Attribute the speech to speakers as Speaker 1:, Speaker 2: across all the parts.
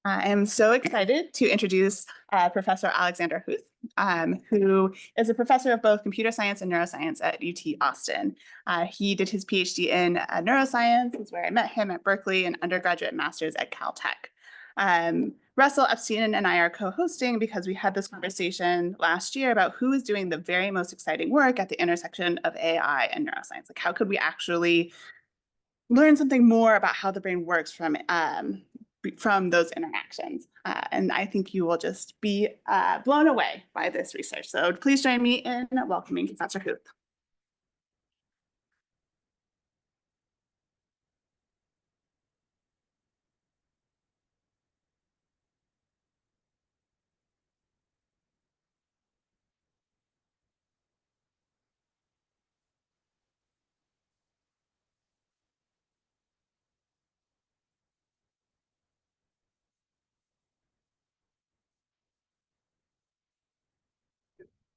Speaker 1: I am so excited to introduce Professor Alexander Huth, who is a professor of both computer science and neuroscience at UT Austin. He did his PhD in neuroscience, is where I met him at Berkeley, and undergraduate master's at Caltech. Russell Epstein and I are co-hosting because we had this conversation last year about who is doing the very most exciting work at the intersection of AI and neuroscience. Like, how could we actually learn something more about how the brain works from those interactions. And I think you will just be blown away by this research. So please join me in welcoming Professor Huth.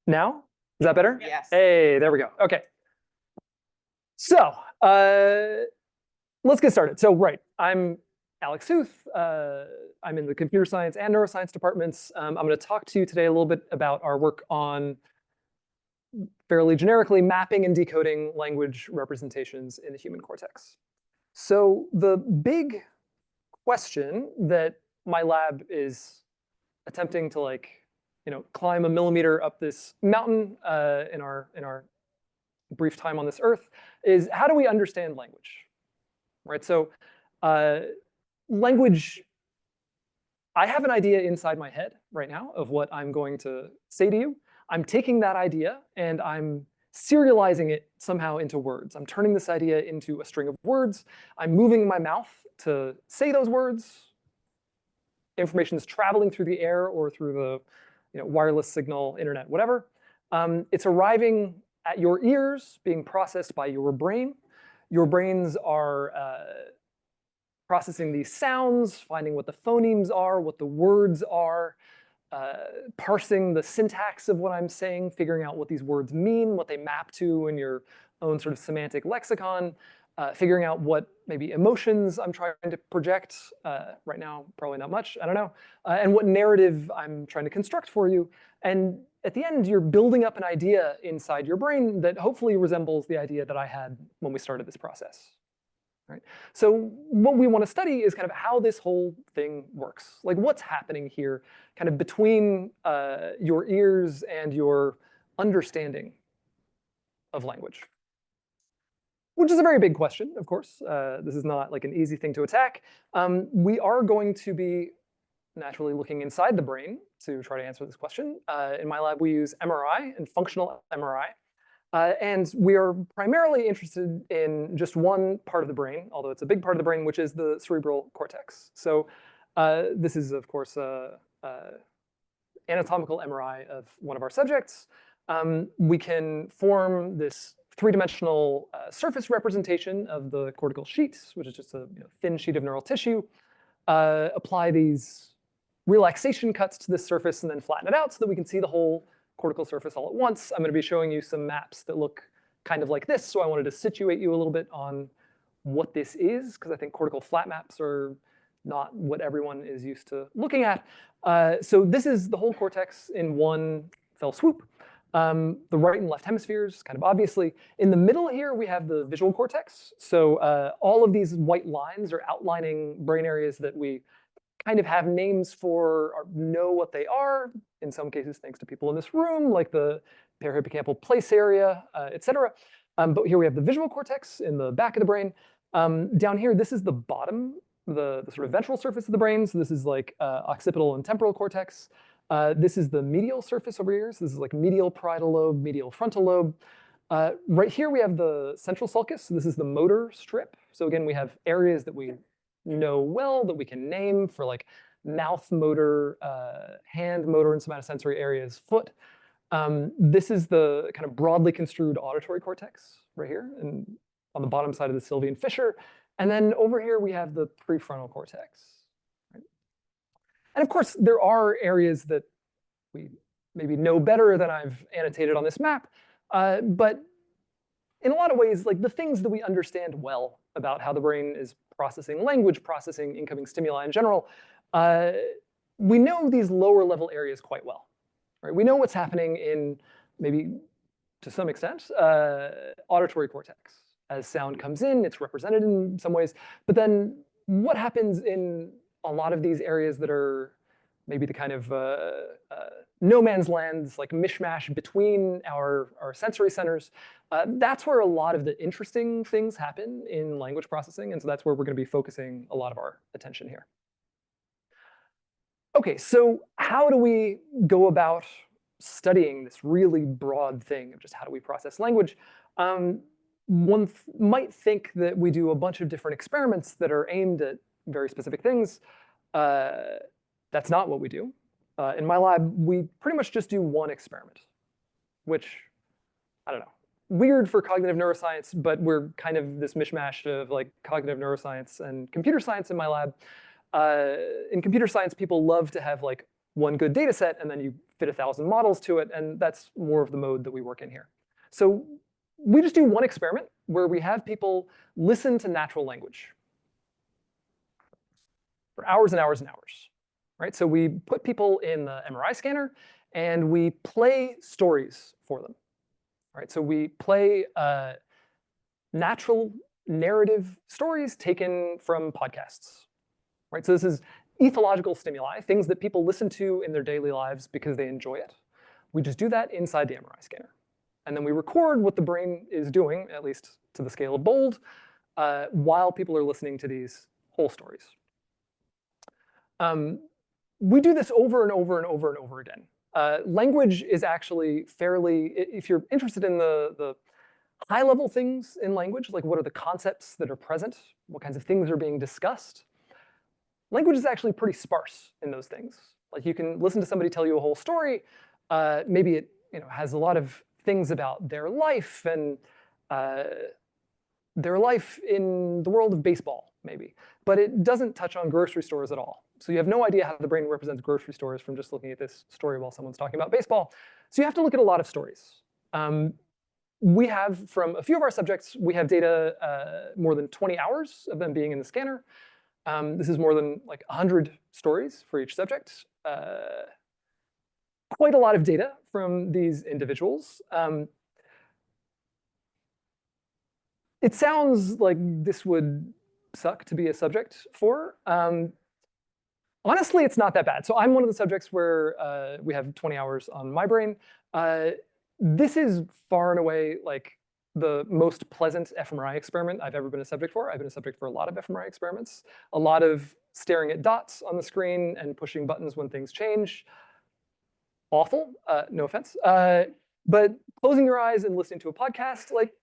Speaker 2: Now? Is that better?
Speaker 1: Yes.
Speaker 2: Hey, there we go. Okay. So let's get started. So I'm Alex Huth. I'm in the computer science and neuroscience departments. I'm going to talk to you today a little bit about our work on fairly generically mapping and decoding language representations in the human cortex. So the big question that my lab is attempting to climb a millimeter up this mountain in our brief time on this earth is, how do we understand language, right? So language, I have an idea inside my head right now of what I'm going to say to you. I'm taking that idea and I'm serializing it somehow into words. I'm turning this idea into a string of words. I'm moving my mouth to say those words. Information is traveling through the air or through the wireless signal, internet, whatever. It's arriving at your ears, being processed by your brain. Your brains are processing these sounds, finding what the phonemes are, what the words are, parsing the syntax of what I'm saying, figuring out what these words mean, what they map to in your own sort of semantic lexicon, figuring out what maybe emotions I'm trying to project. Right now, probably not much, I don't know. And what narrative I'm trying to construct for you. And at the end, you're building up an idea inside your brain that hopefully resembles the idea that I had when we started this process. Right? So what we want to study is kind of how this whole thing works. Like, what's happening here kind of between your ears and your understanding of language. Which is a very big question, of course. This is not like an easy thing to attack. We are going to be naturally looking inside the brain to try to answer this question. In my lab, we use MRI and functional MRI. And we are primarily interested in just one part of the brain, although it's a big part of the brain, which is the cerebral cortex. So this is, of course, anatomical MRI of one of our subjects. We can form this three-dimensional surface representation of the cortical sheet, which is just a thin sheet of neural tissue, apply these relaxation cuts to this surface, and then flatten it out so that we can see the whole cortical surface all at once. I'm going to be showing you some maps that look kind of like this, so I wanted to situate you a little bit on what this is, because I think cortical flat maps are not what everyone is used to looking at. So this is the whole cortex in one fell swoop. The right and left hemispheres, kind of obviously. In the middle here, we have the visual cortex. So all of these white lines are outlining brain areas that we kind of have names for or know what they are, in some cases thanks to people in this room, like the parahippocampal place area, et cetera. But here we have the visual cortex in the back of the brain. Down here, this is the bottom, the sort of ventral surface of the brain. So this is like occipital and temporal cortex. This is the medial surface over here. So this is like medial parietal lobe, medial frontal lobe. Right here we have the central sulcus. So this is the motor strip. So again, we have areas that we know well, that we can name for like mouth motor, hand motor, and somatosensory areas, foot. This is the kind of broadly construed auditory cortex right here, and on the bottom side of the Sylvian fissure. And then over here we have the prefrontal cortex. Right? And of course, there are areas that we maybe know better than I've annotated on this map, but in a lot of ways, like the things that we understand well about how the brain is processing language, processing incoming stimuli in general, we know these lower level areas quite well. Right? We know what's happening in maybe, to some extent, auditory cortex. As sound comes in, it's represented in some ways. But then what happens in a lot of these areas that are maybe the kind of no man's lands, like mishmash between our sensory centers? That's where a lot of the interesting things happen in language processing. And so that's where we're going to be focusing a lot of our attention here. OK, so how do we go about studying this really broad thing of just how do we process language? One might think that we do a bunch of different experiments that are aimed at very specific things. That's not what we do. In my lab, we pretty much just do one experiment, which, I don't know, weird for cognitive neuroscience, but we're kind of this mishmash of like cognitive neuroscience and computer science in my lab. In computer science, people love to have like one good data set, and then you fit 1,000 models to it, and that's more of the mode that we work in here. So we just do one experiment where we have people listen to natural language for hours and hours and hours. Right? So we put people in the MRI scanner, and we play stories for them. Right? So we play natural narrative stories taken from podcasts. Right? So this is ethological stimuli, things that people listen to in their daily lives because they enjoy it. We just do that inside the MRI scanner. And then we record what the brain is doing, at least to the scale of bold, while people are listening to these whole stories. We do this over and over and over and over again. Language is actually fairly, if you're interested in the high-level things in language, like what are the concepts that are present, what kinds of things are being discussed, language is actually pretty sparse in those things. Like you can listen to somebody tell you a whole story. Maybe it has a lot of things about their life and their life in the world of baseball, maybe. But it doesn't touch on grocery stores at all. So you have no idea how the brain represents grocery stores from just looking at this story while someone's talking about baseball. So you have to look at a lot of stories. We have, from a few of our subjects, we have data more than 20 hours of them being in the scanner. This is more than like 100 stories for each subject. Quite a lot of data from these individuals. It sounds like this would suck to be a subject for. Honestly, it's not that bad. So I'm one of the subjects where we have 20 hours on my brain. This is far and away like the most pleasant fMRI experiment I've ever been a subject for. I've been a subject for a lot of fMRI experiments. A lot of staring at dots on the screen and pushing buttons when things change. Awful, no offense. But closing your eyes and listening to a podcast, like,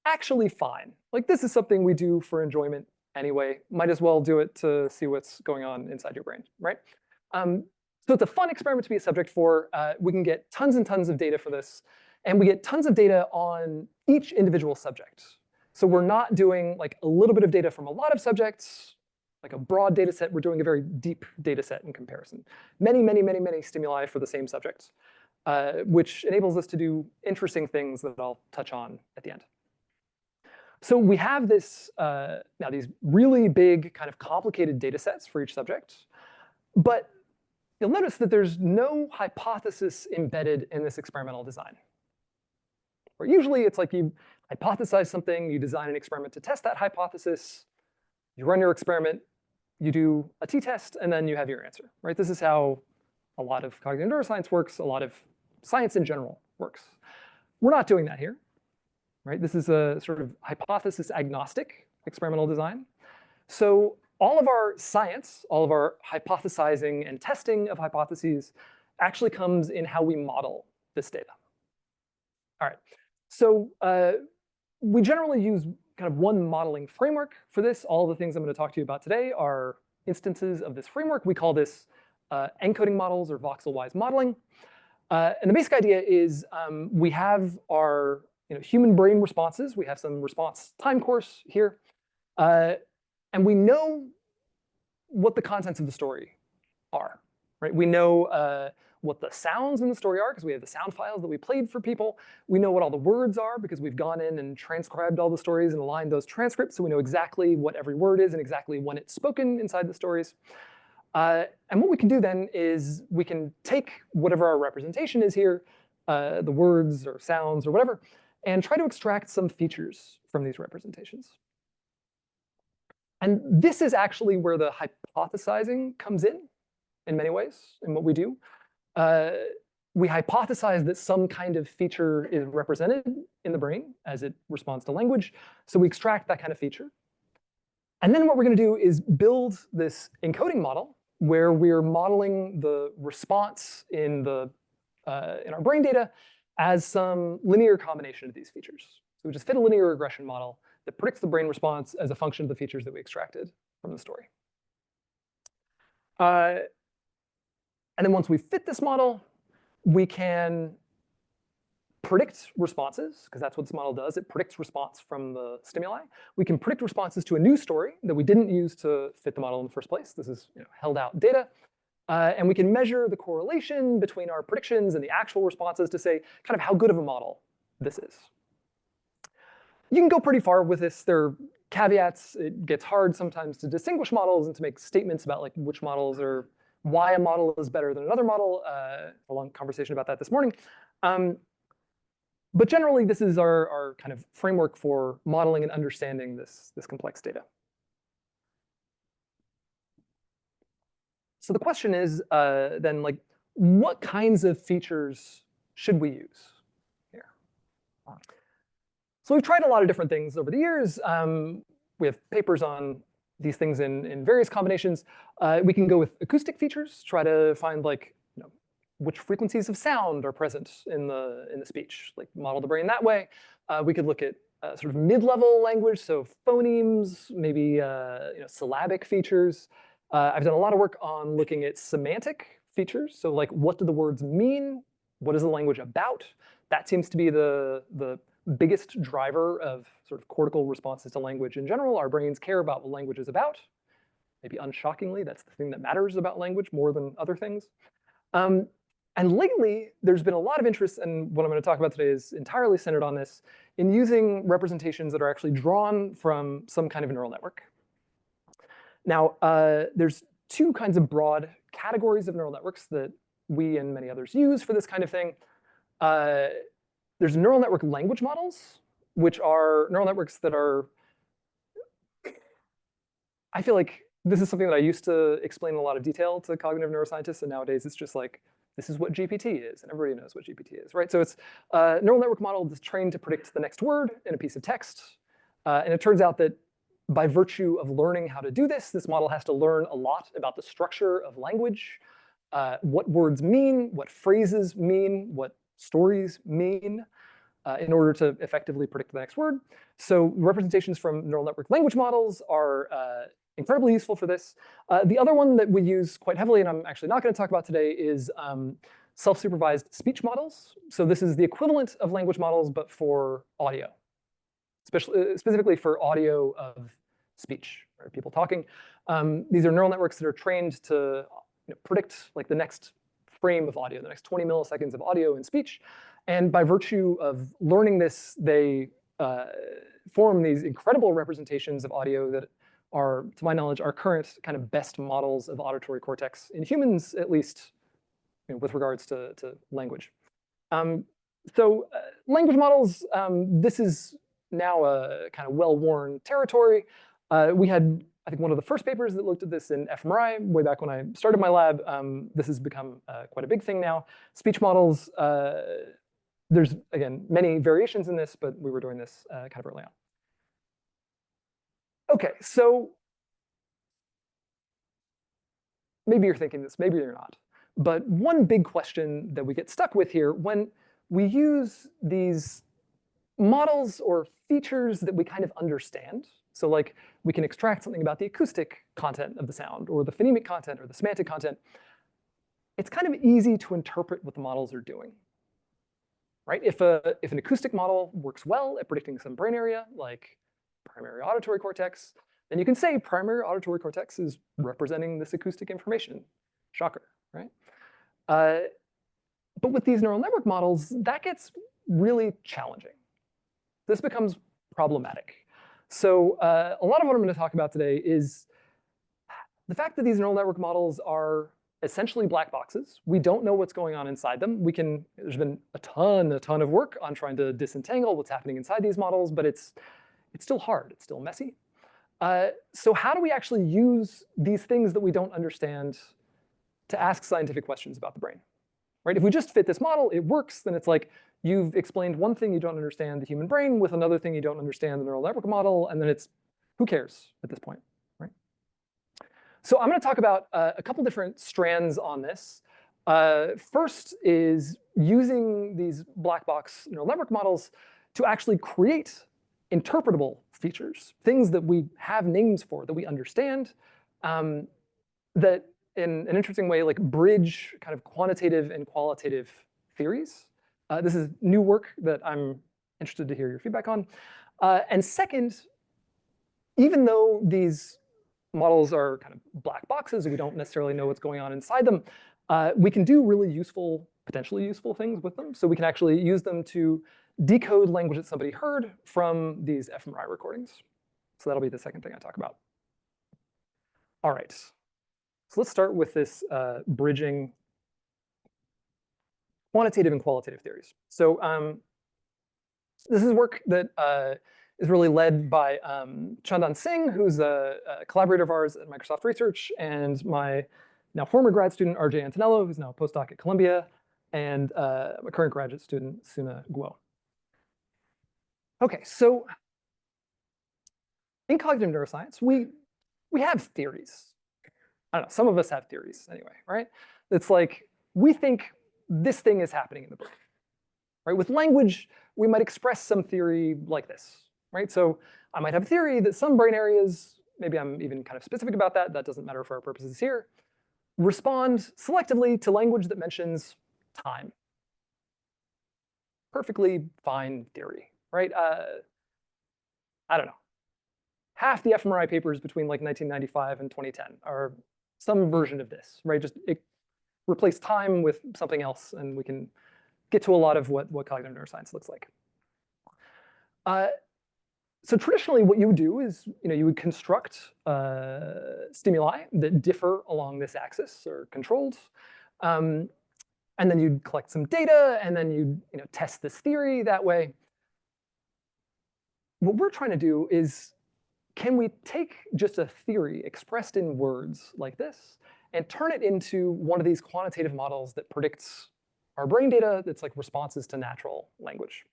Speaker 2: actually fine. Like, this is something we do for enjoyment anyway. Might as well do it to see what's going on inside your brain, right? So it's a fun experiment to be a subject for. We can get tons and tons of data for this. And we get tons of data on each individual subject. So we're not doing like a little bit of data from a lot of subjects, like a broad data set. We're doing a very deep data set in comparison. Many, many, many, many stimuli for the same subject, which enables us to do interesting things that I'll touch on at the end. So we have this, now these really big kind of complicated data sets for each subject. But you'll notice that there's no hypothesis embedded in this experimental design. Or usually it's like you hypothesize something, you design an experiment to test that hypothesis, you run your experiment, you do a t-test, and then you have your answer, right? This is how a lot of cognitive neuroscience works, a lot of science in general works. We're not doing that here, right? This is a sort of hypothesis agnostic experimental design. So all of our science, all of our hypothesizing and testing of hypotheses actually comes in how we model this data. All right. So we generally use kind of one modeling framework for this. All the things I'm going to talk to you about today are instances of this framework. We call this encoding models or voxel-wise modeling. And the basic idea is we have our human brain responses. We have some response time course here. And we know what the contents of the story are. Right? We know what the sounds in the story are because we have the sound files that we played for people. We know what all the words are because we've gone in and transcribed all the stories and aligned those transcripts, so we know exactly what every word is and exactly when it's spoken inside the stories. And what we can do then is we can take whatever our representation is here, the words or sounds or whatever, and try to extract some features from these representations. And this is actually where the hypothesizing comes in many ways, in what we do. We hypothesize that some kind of feature is represented in the brain as it responds to language, so we extract that kind of feature. And then what we're going to do is build this encoding model where we're modeling the response in our brain data as some linear combination of these features. So we just fit a linear regression model that predicts the brain response as a function of the features that we extracted from the story. And then once we fit this model, we can predict responses, because that's what this model does. It predicts response from the stimuli. We can predict responses to a new story that we didn't use to fit the model in the first place. This is held out data. And we can measure the correlation between our predictions and the actual responses to say kind of how good of a model this is. You can go pretty far with this. There are caveats. It gets hard sometimes to distinguish models and to make statements about like which models are, why a model is better than another model. A long conversation about that this morning. But generally, this is our kind of framework for modeling and understanding this complex data. So the question is then, like, what kinds of features should we use here? So we've tried a lot of different things over the years. We have papers on these things in various combinations. We can go with acoustic features, try to find like which frequencies of sound are present in the speech, like model the brain that way. We could look at sort of mid-level language, so phonemes, maybe syllabic features. I've done a lot of work on looking at semantic features, so like what do the words mean? What is the language about? That seems to be the biggest driver of sort of cortical responses to language in general. Our brains care about what language is about. Maybe unshockingly, that's the thing that matters about language more than other things. And lately, there's been a lot of interest, and what I'm going to talk about today is entirely centered on this, in using representations that are actually drawn from some kind of neural network. Now, there's two kinds of broad categories of neural networks that we and many others use for this kind of thing. There's neural network language models, which are neural networks that are, I feel like this is something that I used to explain in a lot of detail to cognitive neuroscientists, and nowadays it's just like, this is what GPT is, and everybody knows what GPT is, right? So it's a neural network model that's trained to predict the next word in a piece of text. And it turns out that by virtue of learning how to do this, this model has to learn a lot about the structure of language, what words mean, what phrases mean, what stories mean, in order to effectively predict the next word. So representations from neural network language models are incredibly useful for this. The other one that we use quite heavily, and I'm actually not going to talk about today, is self-supervised speech models. So this is the equivalent of language models, but for audio, specifically for audio of speech, right? People talking. These are neural networks that are trained to predict like the next frame of audio, the next 20 milliseconds of audio in speech. And by virtue of learning this, they form these incredible representations of audio that are, to my knowledge, our current kind of best models of auditory cortex in humans, at least with regards to language. So language models, this is now a kind of well-worn territory. We had, I think, one of the first papers that looked at this in fMRI way back when I started my lab. This has become quite a big thing now. Speech models, there's, again, many variations in this, but we were doing this kind of early on. Okay, so maybe you're thinking this, maybe you're not. But one big question that we get stuck with here, when we use these models or features that we kind of understand, so like we can extract something about the acoustic content of the sound, or the phonemic content, or the semantic content, it's kind of easy to interpret what the models are doing. Right? If an acoustic model works well at predicting some brain area, like primary auditory cortex, then you can say primary auditory cortex is representing this acoustic information. Shocker, right? But with these neural network models, that gets really challenging. This becomes problematic. So a lot of what I'm going to talk about today is the fact that these neural network models are essentially black boxes, we don't know what's going on inside them. There's been a ton of work on trying to disentangle what's happening inside these models, but it's still hard, it's still messy. So how do we actually use these things that we don't understand to ask scientific questions about the brain? Right? If we just fit this model, it works, then it's like you've explained one thing you don't understand the human brain with another thing you don't understand the neural network model, and then it's, who cares at this point, right? So I'm going to talk about a couple different strands on this. First is using these black box neural network models to actually create interpretable features, things that we have names for, that we understand, that in an interesting way, like bridge kind of quantitative and qualitative theories. This is new work that I'm interested to hear your feedback on. And second, even though these models are kind of black boxes and we don't necessarily know what's going on inside them, we can do really useful, potentially useful things with them. So we can actually use them to decode language that somebody heard from these fMRI recordings. So that'll be the second thing I talk about. All right. So let's start with this bridging quantitative and qualitative theories. So this is work that is really led by Chandan Singh, who's a collaborator of ours at Microsoft Research, and my now former grad student, RJ Antonello, who's now a postdoc at Columbia, and my current graduate student, Suna Guo. Okay, so in cognitive neuroscience, we have theories. I don't know, some of us have theories anyway, right? It's like, we think this thing is happening in the brain, right? With language, we might express some theory like this, right? So I might have a theory that some brain areas, maybe I'm even kind of specific about that, that doesn't matter for our purposes here, respond selectively to language that mentions time. Perfectly fine theory, right? I don't know. Half the fMRI papers between like 1995 and 2010 are some version of this, right? Just replace time with something else, and we can get to a lot of what cognitive neuroscience looks like. So traditionally, what you would do is, you would construct stimuli that differ along this axis or controlled, and then you'd collect some data, and then you'd test this theory that way. What we're trying to do is, can we take just a theory expressed in words like this and turn it into one of these quantitative models that predicts our brain data that's like responses to natural language?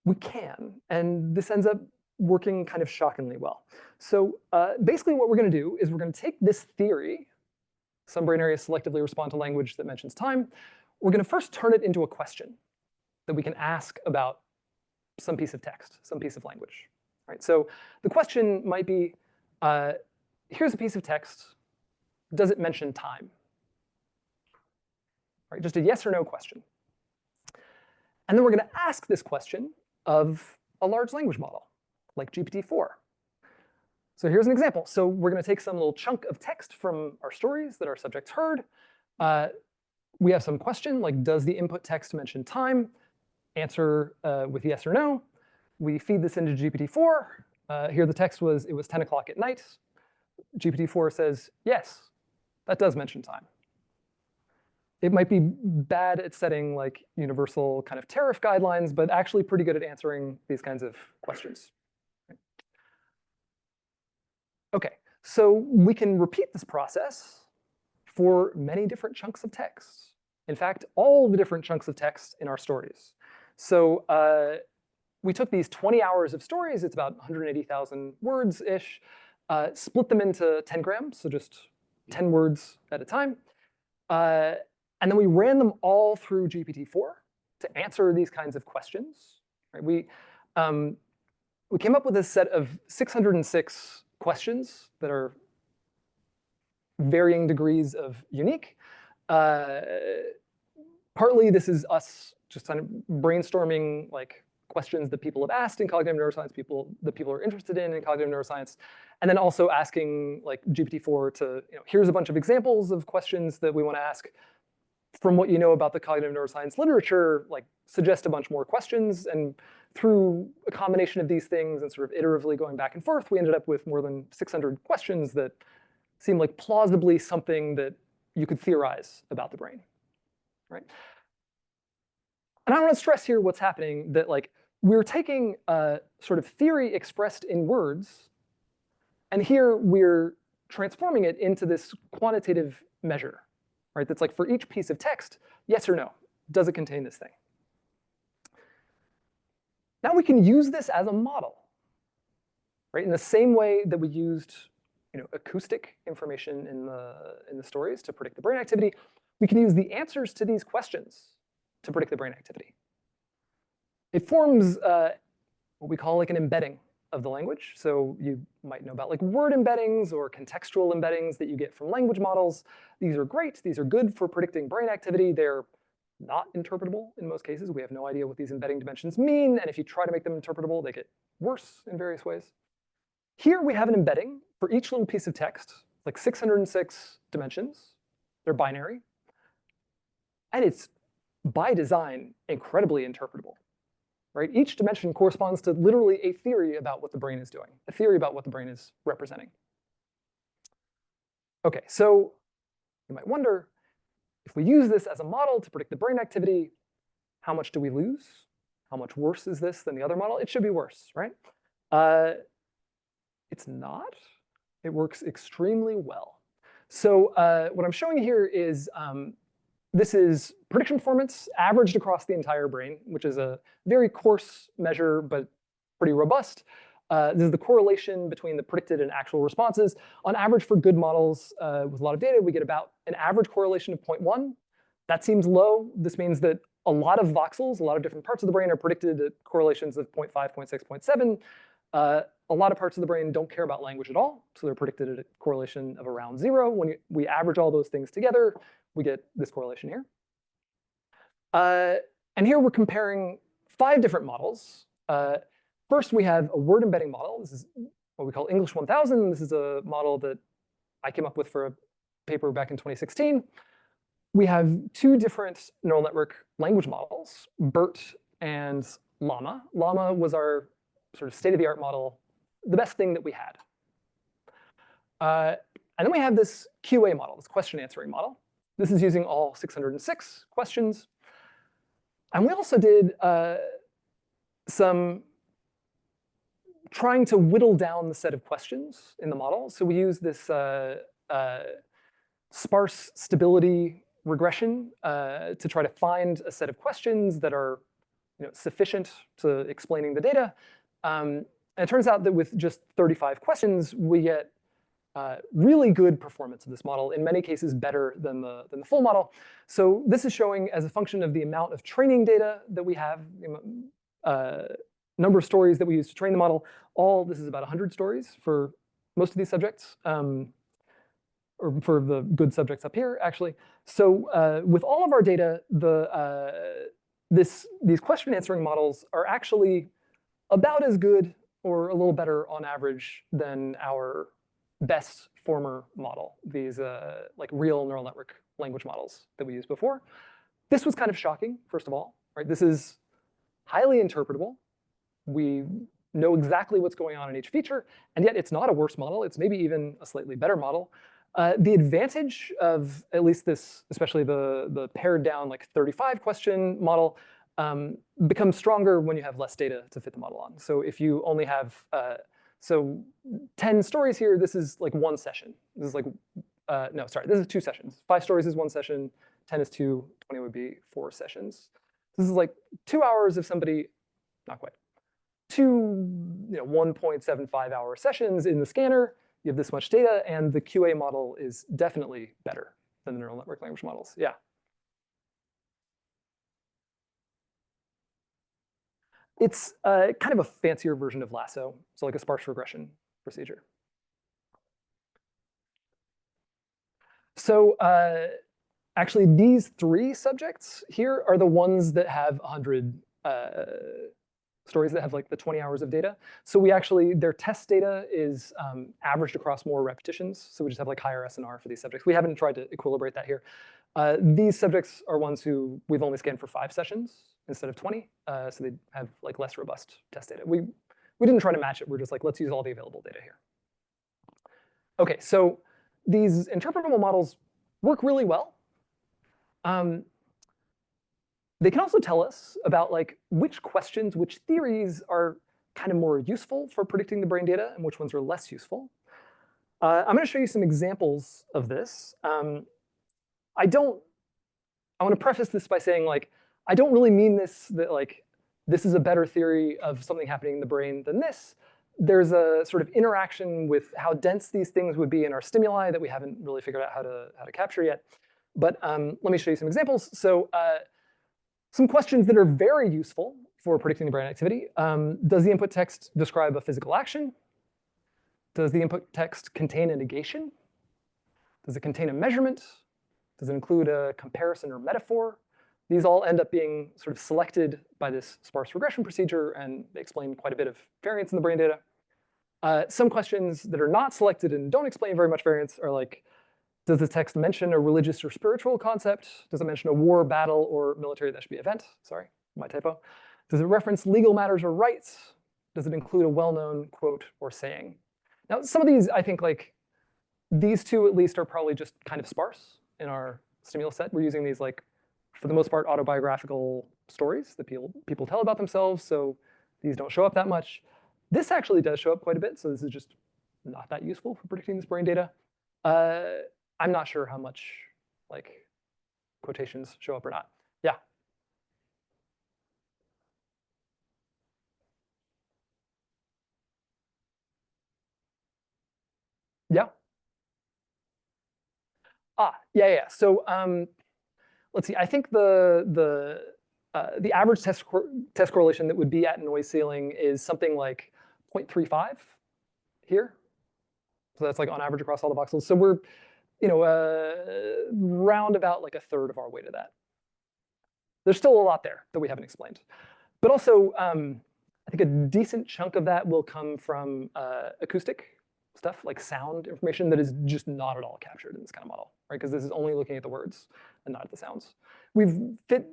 Speaker 2: We can, and this ends up working kind of shockingly well. So basically what we're going to do is we're going to take this theory, some brain areas selectively respond to language that mentions time, we're going to first turn it into a question that we can ask about some piece of text, some piece of language. Right, so the question might be, here's a piece of text, does it mention time? Right, just a yes or no question. And then we're going to ask this question of a large language model, like GPT-4. So here's an example. So we're going to take some little chunk of text from our stories that our subjects heard. We have some question, like does the input text mention time? Answer with yes or no. We feed this into GPT-4. Here the text was, it was 10 o'clock at night. GPT-4 says, yes, that does mention time. It might be bad at setting like universal kind of tariff guidelines, but actually pretty good at answering these kinds of questions. Okay, so we can repeat this process for many different chunks of text. In fact, all the different chunks of text in our stories. So we took these 20 hours of stories, it's about 180,000 words-ish, split them into 10 grams, so just 10 words at a time. And then we ran them all through GPT-4 to answer these kinds of questions. Right? We came up with a set of 606 questions that are varying degrees of unique. Partly this is us just kind of brainstorming like questions that people have asked in cognitive neuroscience, that people are interested in cognitive neuroscience, and then also asking like GPT-4 to, here's a bunch of examples of questions that we want to ask. From what you know about the cognitive neuroscience literature, like suggest a bunch more questions, and through a combination of these things and sort of iteratively going back and forth, we ended up with more than 600 questions that seem like plausibly something that you could theorize about the brain, right? And I want to stress here what's happening, that like we're taking a sort of theory expressed in words, and here we're transforming it into this quantitative measure, right? That's like for each piece of text, yes or no, does it contain this thing? Now we can use this as a model, right? In the same way that we used, acoustic information in the stories to predict the brain activity, we can use the answers to these questions to predict the brain activity. It forms what we call like an embedding of the language. So you might know about like word embeddings or contextual embeddings that you get from language models. These are great. These are good for predicting brain activity. They're not interpretable in most cases. We have no idea what these embedding dimensions mean. And if you try to make them interpretable, they get worse in various ways. Here we have an embedding for each little piece of text, like 606 dimensions. They're binary. And it's, by design, incredibly interpretable. Right? Each dimension corresponds to literally a theory about what the brain is doing, a theory about what the brain is representing. Okay, so you might wonder, if we use this as a model to predict the brain activity, how much do we lose? How much worse is this than the other model? It should be worse, right? It's not. It works extremely well. So what I'm showing here is this is prediction performance averaged across the entire brain, which is a very coarse measure, but pretty robust. This is the correlation between the predicted and actual responses. On average, for good models with a lot of data, we get about an average correlation of 0.1. That seems low. This means that a lot of voxels, a lot of different parts of the brain are predicted at correlations of 0.5, 0.6, 0.7. A lot of parts of the brain don't care about language at all, so they're predicted at a correlation of around 0. When we average all those things together, we get this correlation here. And here we're comparing 5 different models. First, we have a word embedding model. This is what we call English 1000. This is a model that I came up with for a paper back in 2016. We have 2 different neural network language models, BERT and Llama. Llama was our sort of state-of-the-art model, the best thing that we had. And then we have this QA model, this question answering model. This is using all 606 questions. And we also did some trying to whittle down the set of questions in the model. So we use this sparse stability regression to try to find a set of questions that are sufficient to explaining the data. And it turns out that with just 35 questions, we get really good performance of this model, in many cases better than the full model. So this is showing as a function of the amount of training data that we have, number of stories that we use to train the model. This is about 100 stories for most of these subjects, or for the good subjects up here, actually. So with all of our data, these question answering models are actually about as good or a little better on average than our best former model, these like real neural network language models that we used before. This was kind of shocking, first of all, right? This is highly interpretable. We know exactly what's going on in each feature, and yet it's not a worse model. It's maybe even a slightly better model. The advantage of at least this, especially the pared down like 35 question model, becomes stronger when you have less data to fit the model on. So if you only have, 10 stories here, this is like 1 session. This is like, no, sorry, this is 2 sessions. 5 stories is 1 session, 10 is 2, 20 would be 4 sessions. This is like 2 hours of somebody, not quite, 1.75 hour sessions in the scanner. You have this much data, and the QA model is definitely better than the neural network language models. Yeah. It's kind of a fancier version of lasso, so like a sparse regression procedure. So actually, these 3 subjects here are the ones that have 100 stories that have like the 20 hours of data. So we actually, their test data is averaged across more repetitions. So we just have like higher SNR for these subjects. We haven't tried to equilibrate that here. These subjects are ones who we've only scanned for 5 sessions. instead of 20, so they have like less robust test data. We didn't try to match it. We're just like, let's use all the available data here. Okay, so these interpretable models work really well. They can also tell us about like which questions, which theories are kind of more useful for predicting the brain data and which ones are less useful. I'm going to show you some examples of this. I want to preface this by saying like, I don't really mean this, that like, this is a better theory of something happening in the brain than this. There's a sort of interaction with how dense these things would be in our stimuli that we haven't really figured out how to capture yet. But let me show you some examples. So some questions that are very useful for predicting the brain activity. Does the input text describe a physical action? Does the input text contain a negation? Does it contain a measurement? Does it include a comparison or metaphor? These all end up being sort of selected by this sparse regression procedure, and they explain quite a bit of variance in the brain data. Some questions that are not selected and don't explain very much variance are like, does the text mention a religious or spiritual concept? Does it mention a war, battle, or military, that should be event? Sorry, my typo. Does it reference legal matters or rights? Does it include a well-known quote or saying? Now, some of these, I think like, these two at least are probably just kind of sparse in our stimulus set. We're using these like, for the most part, autobiographical stories that people tell about themselves, so these don't show up that much. This actually does show up quite a bit, so this is just not that useful for predicting this brain data. I'm not sure how much like quotations show up or not. Yeah. Yeah. Yeah. So let's see. I think the average test correlation that would be at noise ceiling is something like 0.35 here. So that's like on average across all the voxels. So we're round about like a third of our way to that. There's still a lot there that we haven't explained. But also, I think a decent chunk of that will come from acoustic stuff, like sound information that is just not at all captured in this kind of model, right? Because this is only looking at the words and not at the sounds. We've fit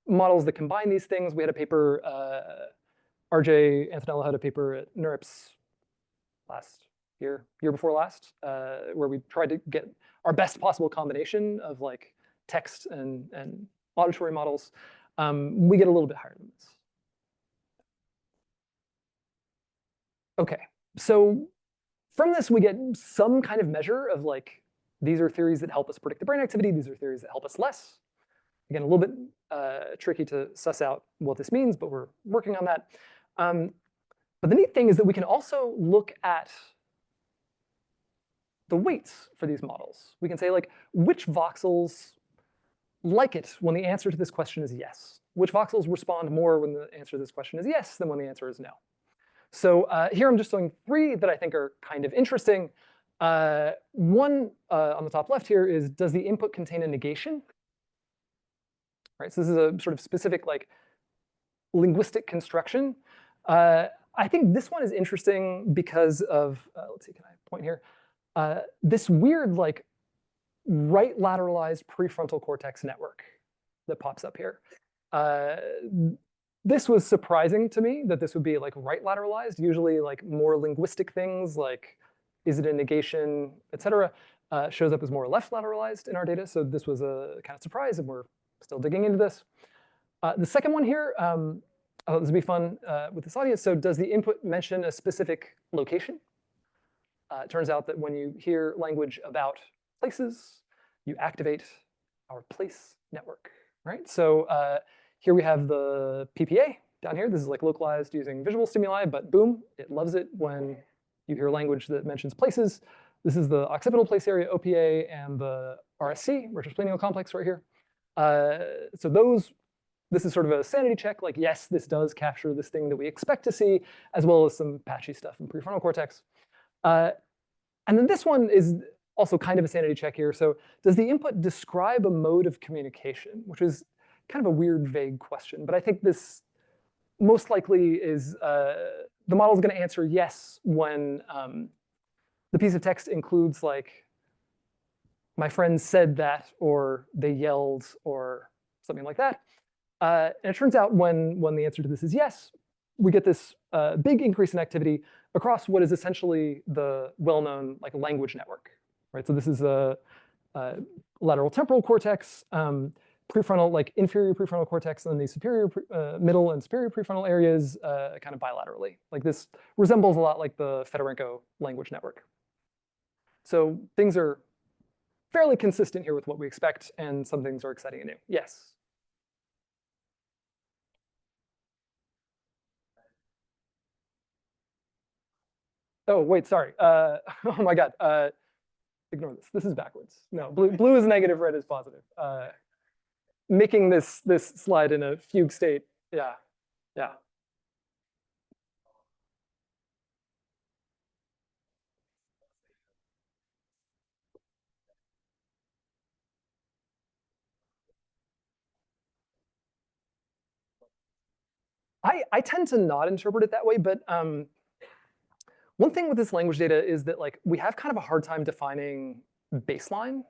Speaker 2: models that combine these things. We had a paper, RJ Antonello had a paper at NeurIPS last year before last, where we tried to get our best possible combination of like text and auditory models. We get a little bit higher than this. Okay, so from this we get some kind of measure of like, these are theories that help us predict the brain activity, these are theories that help us less. Again, a little bit tricky to suss out what this means, but we're working on that. But the neat thing is that we can also look at the weights for these models. We can say like, which voxels like it when the answer to this question is yes? Which voxels respond more when the answer to this question is yes than when the answer is no? So here I'm just showing 3 that I think are kind of interesting. One on the top left here is, does the input contain a negation? Right, so this is a sort of specific like linguistic construction. I think this one is interesting because of, let's see, can I point here? This weird like right lateralized prefrontal cortex network that pops up here. This was surprising to me that this would be like right lateralized. Usually like more linguistic things like, is it a negation, et cetera, shows up as more left lateralized in our data. So this was a kind of surprise, and we're still digging into this. The second one here, I thought this would be fun with this audience. So does the input mention a specific location? It turns out that when you hear language about places, you activate our place network, right? So here we have the PPA down here. This is like localized using visual stimuli, but boom, it loves it when you hear language that mentions places. This is the occipital place area, OPA, and the RSC, retrosplenial complex right here. So this is sort of a sanity check, like yes, this does capture this thing that we expect to see, as well as some patchy stuff in prefrontal cortex. And then this one is also kind of a sanity check here. So does the input describe a mode of communication, which is kind of a weird, vague question. But I think this most likely is, the model is going to answer yes when the piece of text includes like, my friend said that, or they yelled, or something like that. And it turns out when the answer to this is yes, we get this big increase in activity across what is essentially the well-known like language network, right? So this is a lateral temporal cortex, prefrontal, like inferior prefrontal cortex, and then the superior, middle and superior prefrontal areas kind of bilaterally. Like this resembles a lot like the Fedorenko language network. So things are fairly consistent here with what we expect, and some things are exciting and new. Yes? Oh, wait, sorry. Oh my God. Ignore this. This is backwards. No, blue is negative, red is positive. Making this slide in a fugue state. Yeah, yeah. I tend to not interpret it that way, but one thing with this language data is that like we have kind of a hard time defining baseline.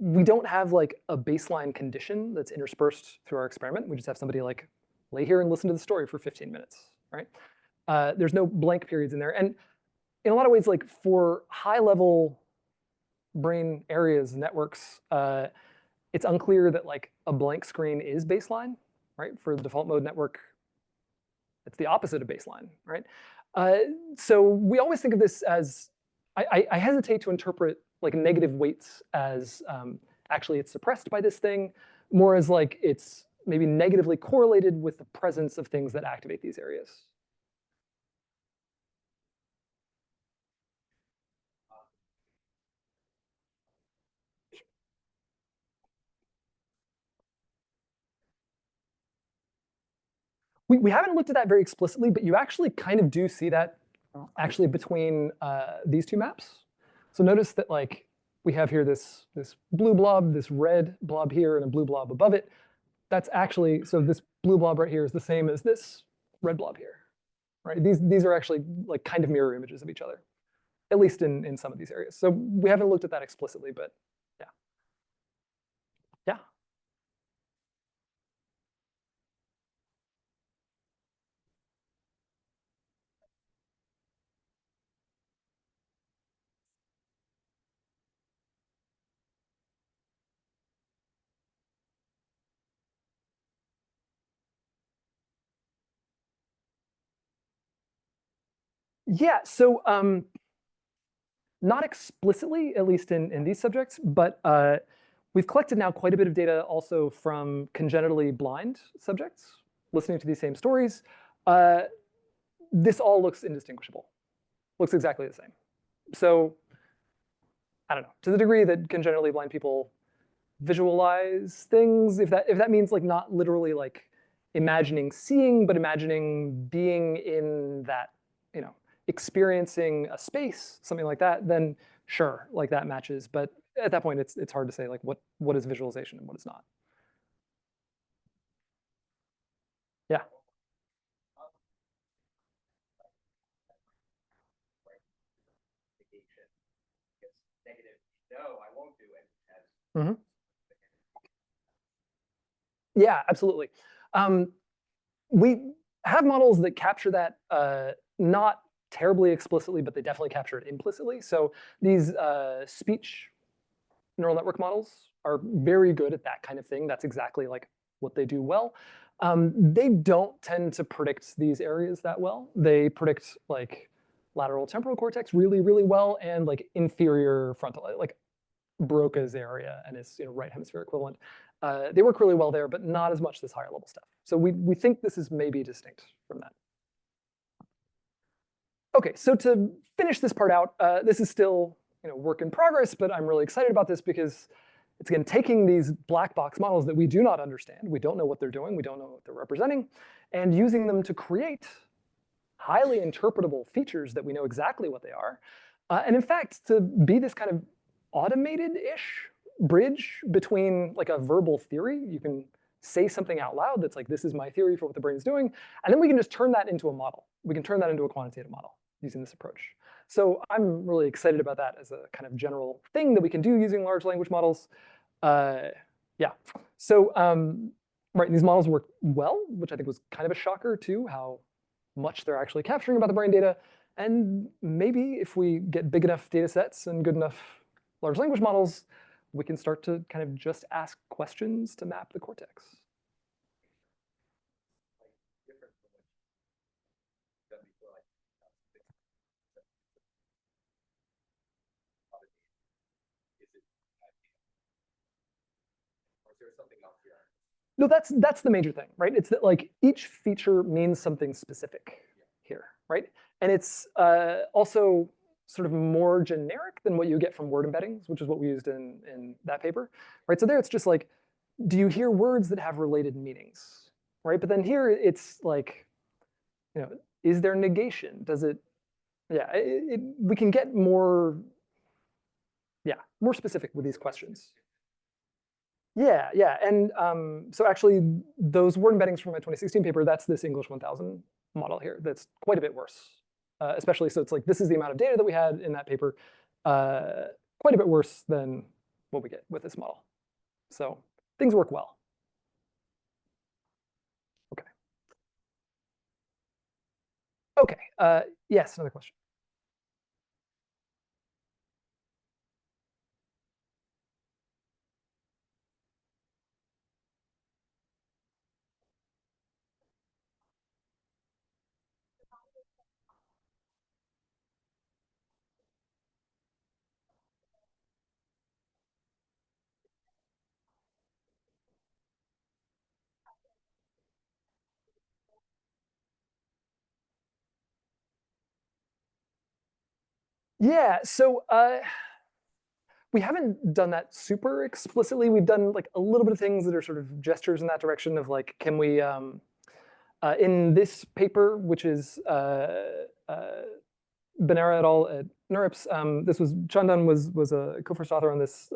Speaker 2: We don't have like a baseline condition that's interspersed through our experiment. We just have somebody like lay here and listen to the story for 15 minutes, right? There's no blank periods in there. And in a lot of ways, like for high level brain areas, networks, it's unclear that like a blank screen is baseline, right? For the default mode network, it's the opposite of baseline, right? So we always think of this as, I hesitate to interpret like negative weights as actually it's suppressed by this thing, more as like it's maybe negatively correlated with the presence of things that activate these areas. We haven't looked at that very explicitly, but you actually kind of do see that actually between these two maps. So notice that like we have here this blue blob, this red blob here, and a blue blob above it. That's actually, so this blue blob right here is the same as this red blob here, right? These are actually like kind of mirror images of each other, at least in some of these areas. So we haven't looked at that explicitly, but yeah. Yeah. Yeah, so not explicitly, at least in these subjects, but we've collected now quite a bit of data also from congenitally blind subjects listening to these same stories. This all looks indistinguishable, looks exactly the same. So I don't know, to the degree that congenitally blind people visualize things, if that means like not literally like imagining seeing, but imagining being in that, you know, experiencing a space, something like that, then sure, like that matches. But at that point, it's hard to say like what is visualization and what is not. Yeah. Mhm. Yeah, absolutely. We have models that capture that not terribly explicitly, but they definitely capture it implicitly. So these speech neural network models are very good at that kind of thing. That's exactly like what they do well. They don't tend to predict these areas that well. They predict like lateral temporal cortex really, really well, and like inferior frontal, like Broca's area and his right hemisphere equivalent. They work really well there, but not as much this higher level stuff. So we think this is maybe distinct from that. Okay, so to finish this part out, this is still work in progress, but I'm really excited about this because it's again taking these black box models that we do not understand, we don't know what they're doing, we don't know what they're representing, and using them to create highly interpretable features that we know exactly what they are. And in fact, to be this kind of automated-ish bridge between like a verbal theory, you can say something out loud that's like, this is my theory for what the brain is doing, and then we can just turn that into a model. We can turn that into a quantitative model using this approach. So I'm really excited about that as a kind of general thing that we can do using large language models. Yeah. So, right, these models work well, which I think was kind of a shocker too, how much they're actually capturing about the brain data. And maybe if we get big enough data sets and good enough large language models, we can start to kind of just ask questions to map the cortex. No, that's the major thing, right? It's that like each feature means something specific here, right? And it's also sort of more generic than what you get from word embeddings, which is what we used in that paper, right? So there it's just like, do you hear words that have related meanings, right? But then here it's like, you know, is there negation? Does it, yeah, we can get more, yeah, more specific with these questions. Yeah, yeah, and so actually those word embeddings from my 2016 paper, that's this English 1000 model here. That's quite a bit worse, especially so it's like this is the amount of data that we had in that paper, quite a bit worse than what we get with this model. So things work well. Okay. Okay. Yes, another question. Yeah, so we haven't done that super explicitly. We've done like a little bit of things that are sort of gestures in that direction of like, can we, in this paper, which is Benera et al. At NeurIPS, this was, Chandan was a co-first author on this.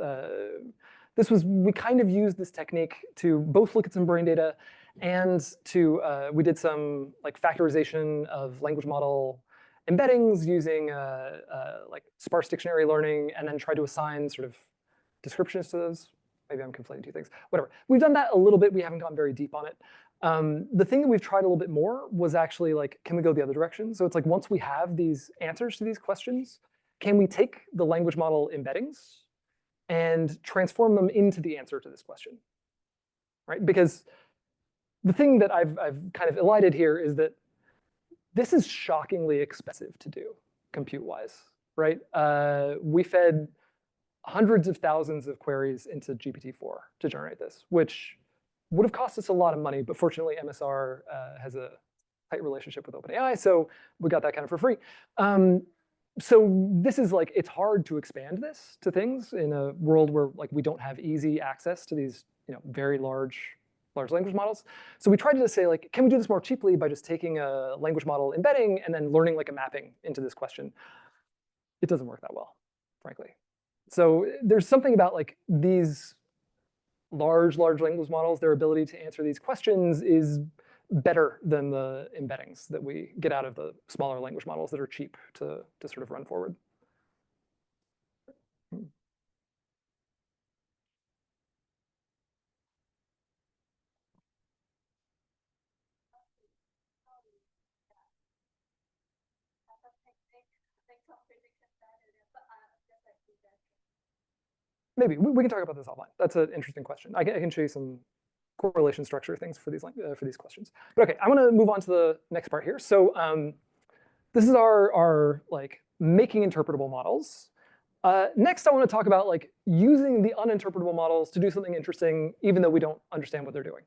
Speaker 2: This was, we kind of used this technique to both look at some brain data and to, we did some like factorization of language model embeddings using like sparse dictionary learning and then try to assign sort of descriptions to those. Maybe I'm conflating two things, whatever. We've done that a little bit, we haven't gone very deep on it. The thing that we've tried a little bit more was actually like, can we go the other direction? So it's like, once we have these answers to these questions, can we take the language model embeddings and transform them into the answer to this question, right? Because the thing that I've kind of elided here is that this is shockingly expensive to do compute-wise, right? We fed hundreds of thousands of queries into GPT-4 to generate this, which would have cost us a lot of money, but fortunately MSR has a tight relationship with OpenAI, so we got that kind of for free. So this is like, it's hard to expand this to things in a world where like we don't have easy access to these, you know, very large language models. So we tried to say like, can we do this more cheaply by just taking a language model embedding and then learning like a mapping into this question? It doesn't work that well, frankly. So there's something about like these large language models, their ability to answer these questions is better than the embeddings that we get out of the smaller language models that are cheap to sort of run forward. Maybe we can talk about this offline. That's an interesting question. I can show you some correlation structure things for these questions. But okay, I want to move on to the next part here. So this is our like making interpretable models. Next, I want to talk about like using the uninterpretable models to do something interesting, even though we don't understand what they're doing,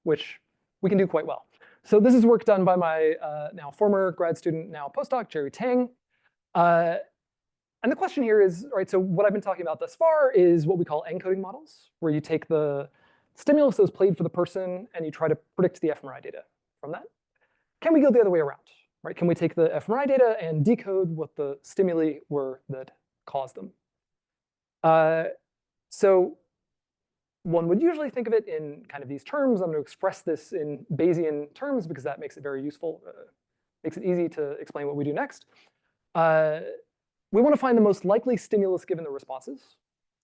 Speaker 2: which we can do quite well. So this is work done by my now former grad student, now postdoc, Jerry Tang. And the question here is, right, so what I've been talking about thus far is what we call encoding models, where you take the stimulus that was played for the person and you try to predict the fMRI data from that. Can we go the other way around, right? Can we take the fMRI data and decode what the stimuli were that caused them? So one would usually think of it in kind of these terms. I'm going to express this in Bayesian terms because that makes it very useful, makes it easy to explain what we do next. We want to find the most likely stimulus given the responses,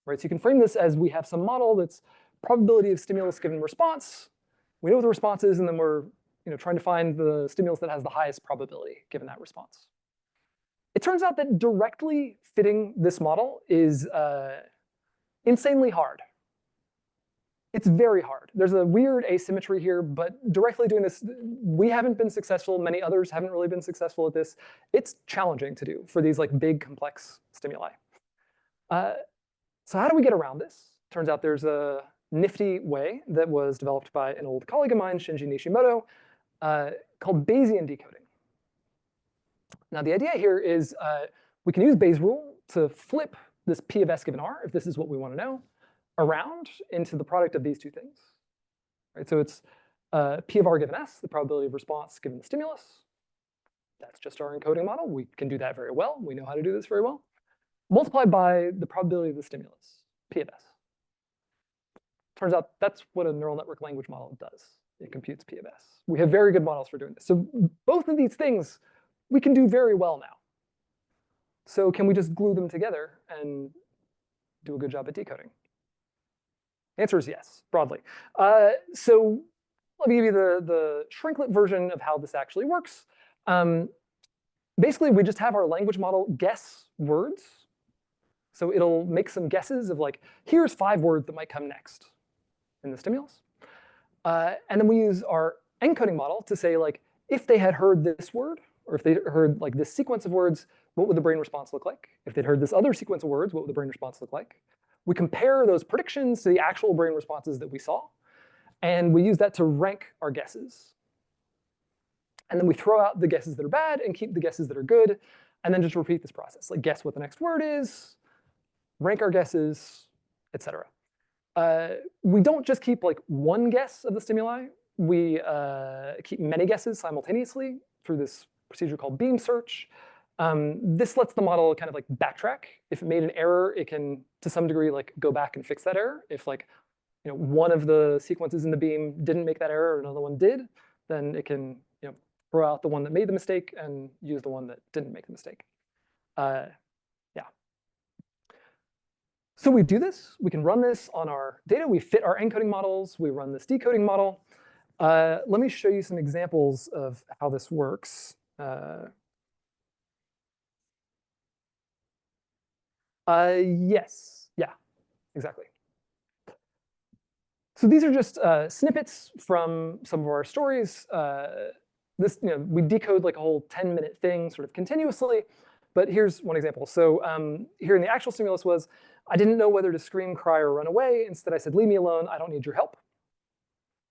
Speaker 2: right? So you can frame this as we have some model that's probability of stimulus given response. We know what the response is, and then we're trying to find the stimulus that has the highest probability given that response. It turns out that directly fitting this model is insanely hard. It's very hard. There's a weird asymmetry here, but directly doing this, we haven't been successful. Many others haven't really been successful at this. It's challenging to do for these like big, complex stimuli. So how do we get around this? Turns out there's a nifty way that was developed by an old colleague of mine, Shinji Nishimoto, called Bayesian decoding. Now, the idea here is we can use Bayes' rule to flip this P of S given R, if this is what we want to know, around into the product of these two things. Right, so it's P of R given S, the probability of response given the stimulus. That's just our encoding model. We can do that very well. We know how to do this very well. Multiplied by the probability of the stimulus, P of S. Turns out that's what a neural network language model does. It computes P of S. We have very good models for doing this. So both of these things we can do very well now. So can we just glue them together and do a good job at decoding? The answer is yes, broadly. So let me give you the shrinklet version of how this actually works. Basically, we just have our language model guess words. So it'll make some guesses of like, here's 5 words that might come next in the stimulus. And then we use our encoding model to say, like, if they had heard this word, or if they heard like this sequence of words, what would the brain response look like? If they'd heard this other sequence of words, what would the brain response look like? We compare those predictions to the actual brain responses that we saw, and we use that to rank our guesses. And then we throw out the guesses that are bad and keep the guesses that are good, and then just repeat this process. Like guess what the next word is, rank our guesses, etc. We don't just keep like one guess of the stimuli. We keep many guesses simultaneously through this procedure called beam search. This lets the model kind of like backtrack. If it made an error, it can, to some degree, like go back and fix that error. If like, one of the sequences in the beam didn't make that error, or another one did, then it can, throw out the one that made the mistake and use the one that didn't make the mistake. Yeah. So we do this. We can run this on our data. We fit our encoding models. We run this decoding model. Let me show you some examples of how this works. Yes, yeah, exactly. So these are just snippets from some of our stories. This, we decode like a whole 10-minute thing sort of continuously. But here's one example. So here in the actual stimulus was, I didn't know whether to scream, cry, or run away. Instead, I said, leave me alone. I don't need your help.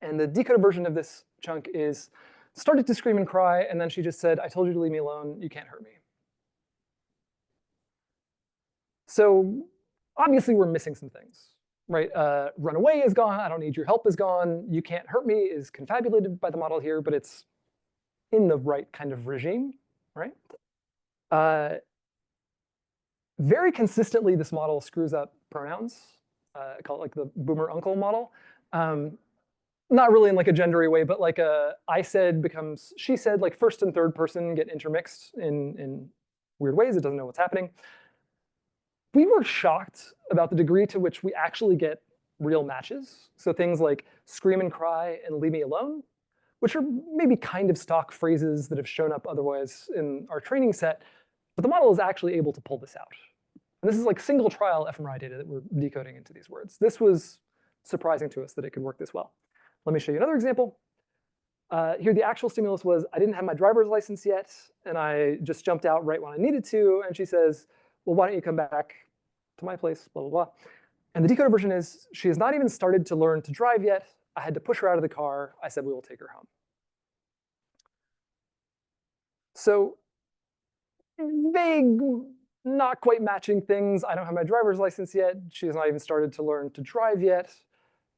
Speaker 2: And the decoded version of this chunk is, started to scream and cry, and then she just said, I told you to leave me alone. You can't hurt me. So obviously, we're missing some things, right? Run away is gone. I don't need your help is gone. You can't hurt me is confabulated by the model here, but it's in the right kind of regime, right? Very consistently, this model screws up pronouns. I call it like the boomer uncle model. Not really in like a gendery way, but like I said becomes she said, like first and third person get intermixed in weird ways. It doesn't know what's happening. We were shocked about the degree to which we actually get real matches. So things like scream and cry and leave me alone, which are maybe kind of stock phrases that have shown up otherwise in our training set, but the model is actually able to pull this out. And this is like single trial fMRI data that we're decoding into these words. This was surprising to us that it could work this well. Let me show you another example. Here, the actual stimulus was, I didn't have my driver's license yet, and I just jumped out right when I needed to. And she says, well, why don't you come back to my place, blah, blah, blah. And the decoded version is, she has not even started to learn to drive yet. I had to push her out of the car. I said, we will take her home. So vague, not quite matching things. I don't have my driver's license yet. She has not even started to learn to drive yet.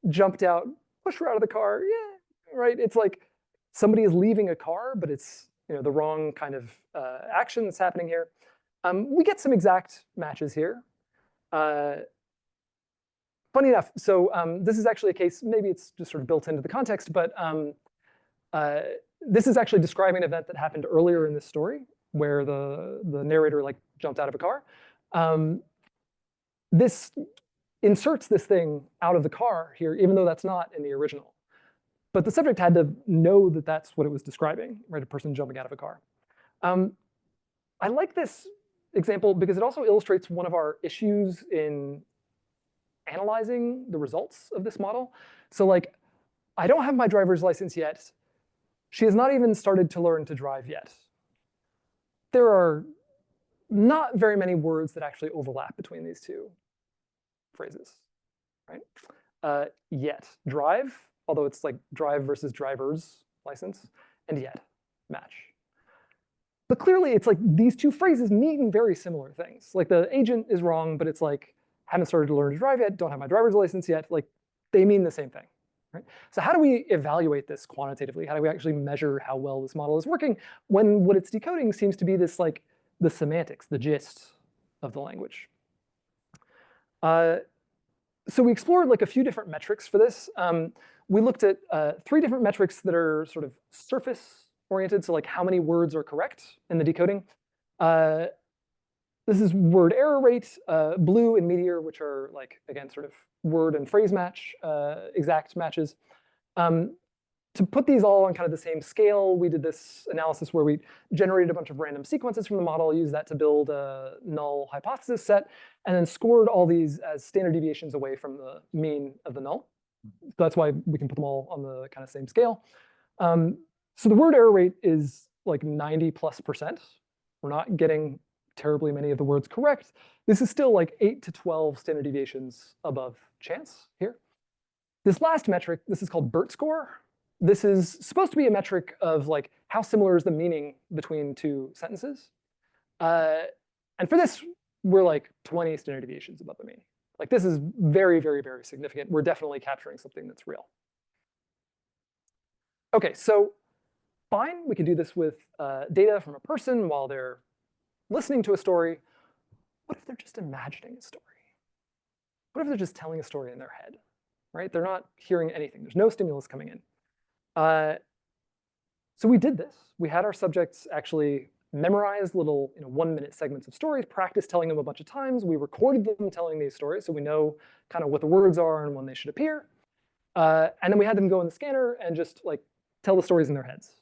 Speaker 2: Jumped out, push her out of the car. Yeah, right. It's like somebody is leaving a car, but it's the wrong kind of action that's happening here. We get some exact matches here. Funny enough, so this is actually a case, maybe it's just sort of built into the context, but this is actually describing an event that happened earlier in this story where the narrator like jumped out of a car. This inserts this thing out of the car here, even though that's not in the original. But the subject had to know that that's what it was describing, right? A person jumping out of a car. I like this example because it also illustrates one of our issues in analyzing the results of this model. So like, I don't have my driver's license yet. She has not even started to learn to drive yet. There are not very many words that actually overlap between these two phrases, right? Yet, drive, although it's like drive versus driver's license, and yet, match. But clearly, it's like these two phrases mean very similar things. Like the agent is wrong, but it's like, haven't started to learn to drive yet, don't have my driver's license yet. Like they mean the same thing, right? So how do we evaluate this quantitatively? How do we actually measure how well this model is working when what it's decoding seems to be this like the semantics, the gist of the language? So we explored like a few different metrics for this. We looked at 3 different metrics that are sort of surface oriented, so like how many words are correct in the decoding. This is word error rate, blue and meteor, which are like, again, sort of word and phrase match, exact matches. To put these all on kind of the same scale, we did this analysis where we generated a bunch of random sequences from the model, used that to build a null hypothesis set, and then scored all these as standard deviations away from the mean of the null. So that's why we can put them all on the kind of same scale. So the word error rate is like 90+%. We're not getting terribly many of the words correct. This is still like 8 to 12 standard deviations above chance here. This last metric, this is called BERT score. This is supposed to be a metric of like how similar is the meaning between 2 sentences. And for this, we're like 20 standard deviations above the mean. Like this is very, very, very significant. We're definitely capturing something that's real. OK, so fine, we can do this with data from a person while they're listening to a story. What if they're just imagining a story? What if they're just telling a story in their head, right? They're not hearing anything. There's no stimulus coming in. So we did this. We had our subjects actually memorize little 1-minute segments of stories, practice telling them a bunch of times. We recorded them telling these stories, so we know kind of what the words are and when they should appear. And then we had them go in the scanner and just like tell the stories in their heads.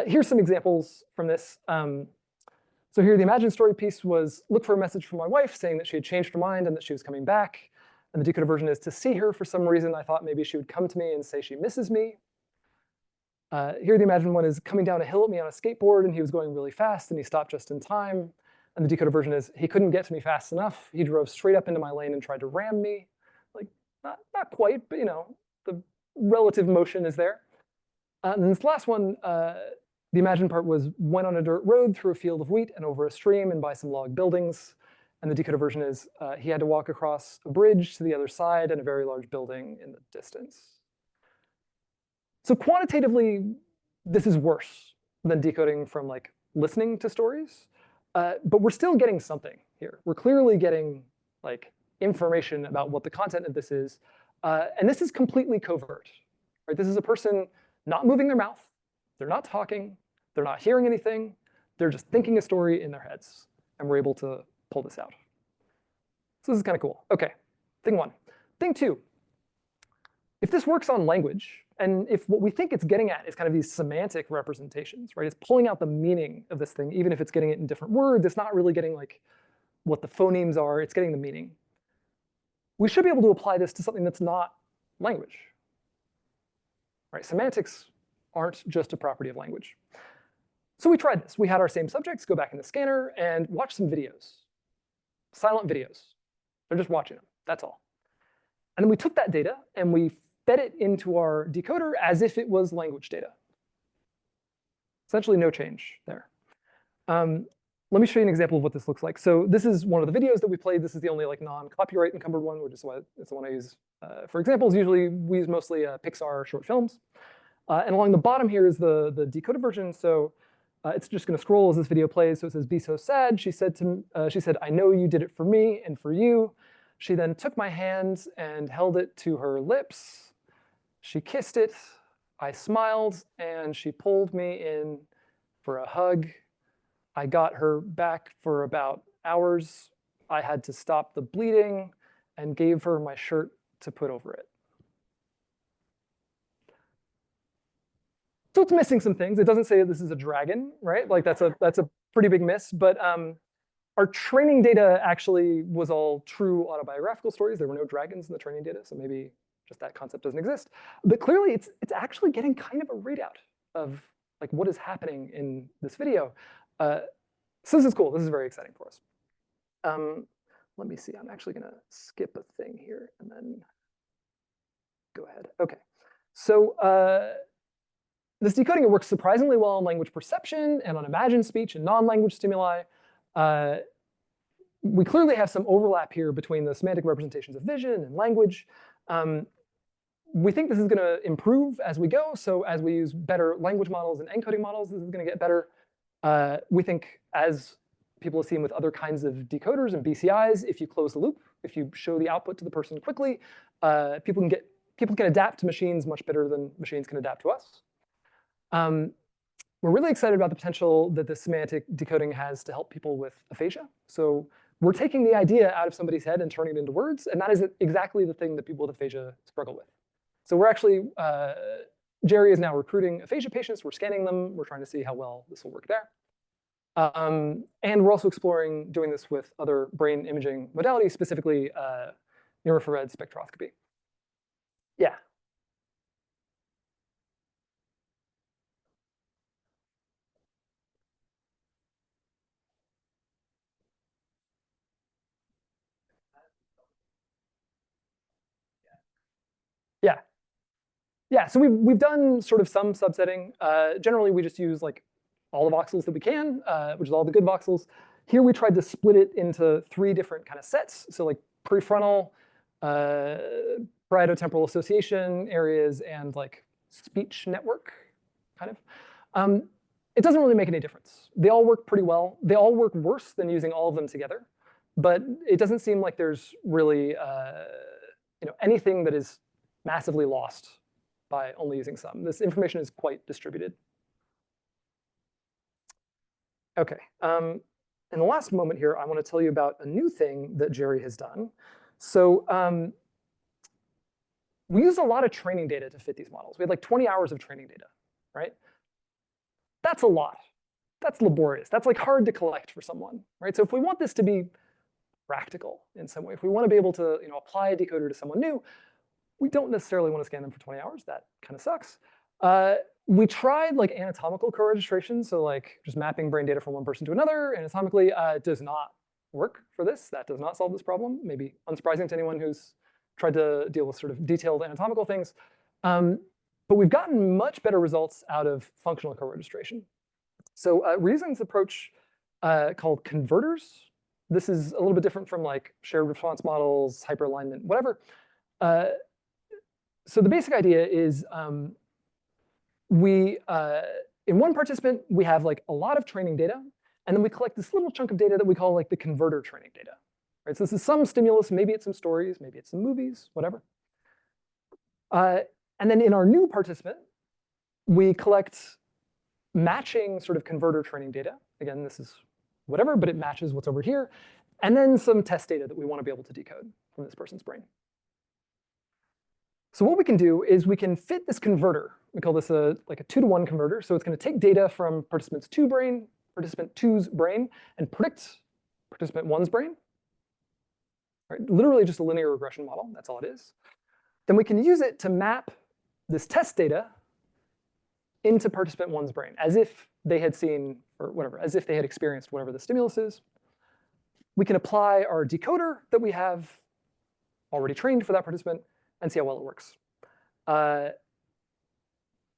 Speaker 2: Here's some examples from this. So here the imagined story piece was, look for a message from my wife saying that she had changed her mind and that she was coming back. And the decoded version is, to see her for some reason, I thought maybe she would come to me and say she misses me. Here the imagined one is coming down a hill at me on a skateboard and he was going really fast and he stopped just in time. And the decoded version is, he couldn't get to me fast enough. He drove straight up into my lane and tried to ram me. Like, not quite, but the relative motion is there. And this last one, the imagined part was, went on a dirt road through a field of wheat and over a stream and by some log buildings. And the decoded version is, he had to walk across a bridge to the other side and a very large building in the distance. So quantitatively, this is worse than decoding from like listening to stories, but we're still getting something here. We're clearly getting like information about what the content of this is, and this is completely covert. Right? This is a person not moving their mouth, they're not talking, they're not hearing anything, they're just thinking a story in their heads, and we're able to pull this out. So this is kind of cool. OK, thing 1. Thing 2, if this works on language, and if what we think it's getting at is kind of these semantic representations, right? It's pulling out the meaning of this thing, even if it's getting it in different words. It's not really getting like what the phonemes are. It's getting the meaning. We should be able to apply this to something that's not language. Right? Semantics aren't just a property of language. So we tried this. We had our same subjects go back in the scanner and watch some videos, silent videos. They're just watching them. That's all. And then we took that data and we fed it into our decoder as if it was language data. Essentially no change there. Let me show you an example of what this looks like. So this is one of the videos that we played. This is the only like non-copyright encumbered one, which is why it's the one I use for examples. Usually we use mostly Pixar short films. And along the bottom here is the decoded version. So it's just going to scroll as this video plays. So it says, "Be so sad." She said, "I know you did it for me and for you." She then took my hand and held it to her lips. She kissed it, I smiled, and she pulled me in for a hug. I got her back for about hours. I had to stop the bleeding, and gave her my shirt to put over it. So it's missing some things. It doesn't say this is a dragon, right? Like that's a pretty big miss. But our training data actually was all true autobiographical stories. There were no dragons in the training data, so maybe just that concept doesn't exist. But clearly, it's actually getting kind of a readout of like what is happening in this video. So this is cool. This is very exciting for us. Let me see. I'm actually going to skip a thing here and then go ahead. OK. So this decoding works surprisingly well on language perception and on imagined speech and non-language stimuli. We clearly have some overlap here between the semantic representations of vision and language. We think this is going to improve as we go. So as we use better language models and encoding models, this is going to get better. We think, as people have seen with other kinds of decoders and BCIs, if you close the loop, if you show the output to the person quickly, people can adapt to machines much better than machines can adapt to us. We're really excited about the potential that this semantic decoding has to help people with aphasia. So we're taking the idea out of somebody's head and turning it into words, and that is exactly the thing that people with aphasia struggle with. So we're actually, Jerry is now recruiting aphasia patients. We're scanning them. We're trying to see how well this will work there. And we're also exploring doing this with other brain imaging modalities, specifically near-infrared spectroscopy. Yeah. Yeah. Yeah, so we've done sort of some subsetting. Generally, we just use like all the voxels that we can, which is all the good voxels. Here, we tried to split it into 3 different kind of sets. So like prefrontal, parietotemporal association areas, and like speech network, kind of. It doesn't really make any difference. They all work pretty well. They all work worse than using all of them together. But it doesn't seem like there's really anything that is massively lost by only using some. This information is quite distributed. OK. In the last moment here, I want to tell you about a new thing that Jerry has done. So we used a lot of training data to fit these models. We had like 20 hours of training data, right? That's a lot. That's laborious. That's like hard to collect for someone, right? So if we want this to be practical in some way, if we want to be able to apply a decoder to someone new, we don't necessarily want to scan them for 20 hours. That kind of sucks. We tried like anatomical co-registration, so like just mapping brain data from one person to another anatomically. Does not work for this. That does not solve this problem. Maybe unsurprising to anyone who's tried to deal with sort of detailed anatomical things. But we've gotten much better results out of functional co-registration. So we're using this approach called converters. This is a little bit different from like shared response models, hyperalignment, whatever. So the basic idea is in one participant, we have like a lot of training data, and then we collect this little chunk of data that we call like the converter training data. Right? So this is some stimulus, maybe it's some stories, maybe it's some movies, whatever. And then in our new participant, we collect matching sort of converter training data. Again, this is whatever, but it matches what's over here. And then some test data that we want to be able to decode from this person's brain. So what we can do is we can fit this converter. We call this like a 2-to-1 converter. So it's going to take data from participant 2's brain, and predict participant 1's brain. Right? Literally just a linear regression model. That's all it is. Then we can use it to map this test data into participant 1's brain, as if they had seen, or whatever, as if they had experienced whatever the stimulus is. We can apply our decoder that we have already trained for that participant and see how well it works.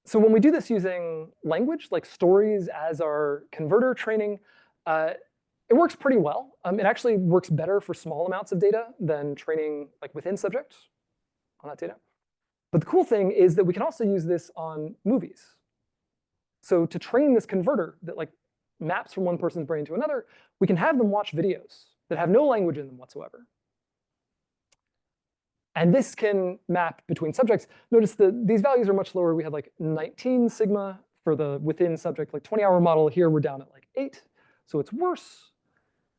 Speaker 2: So when we do this using language, like stories as our converter training, it works pretty well. It actually works better for small amounts of data than training like within subjects on that data. But the cool thing is that we can also use this on movies. So to train this converter that like maps from one person's brain to another, we can have them watch videos that have no language in them whatsoever. And this can map between subjects. Notice that these values are much lower. We had like 19 sigma for the within subject, like 20-hour model. Here we're down at like 8. So it's worse.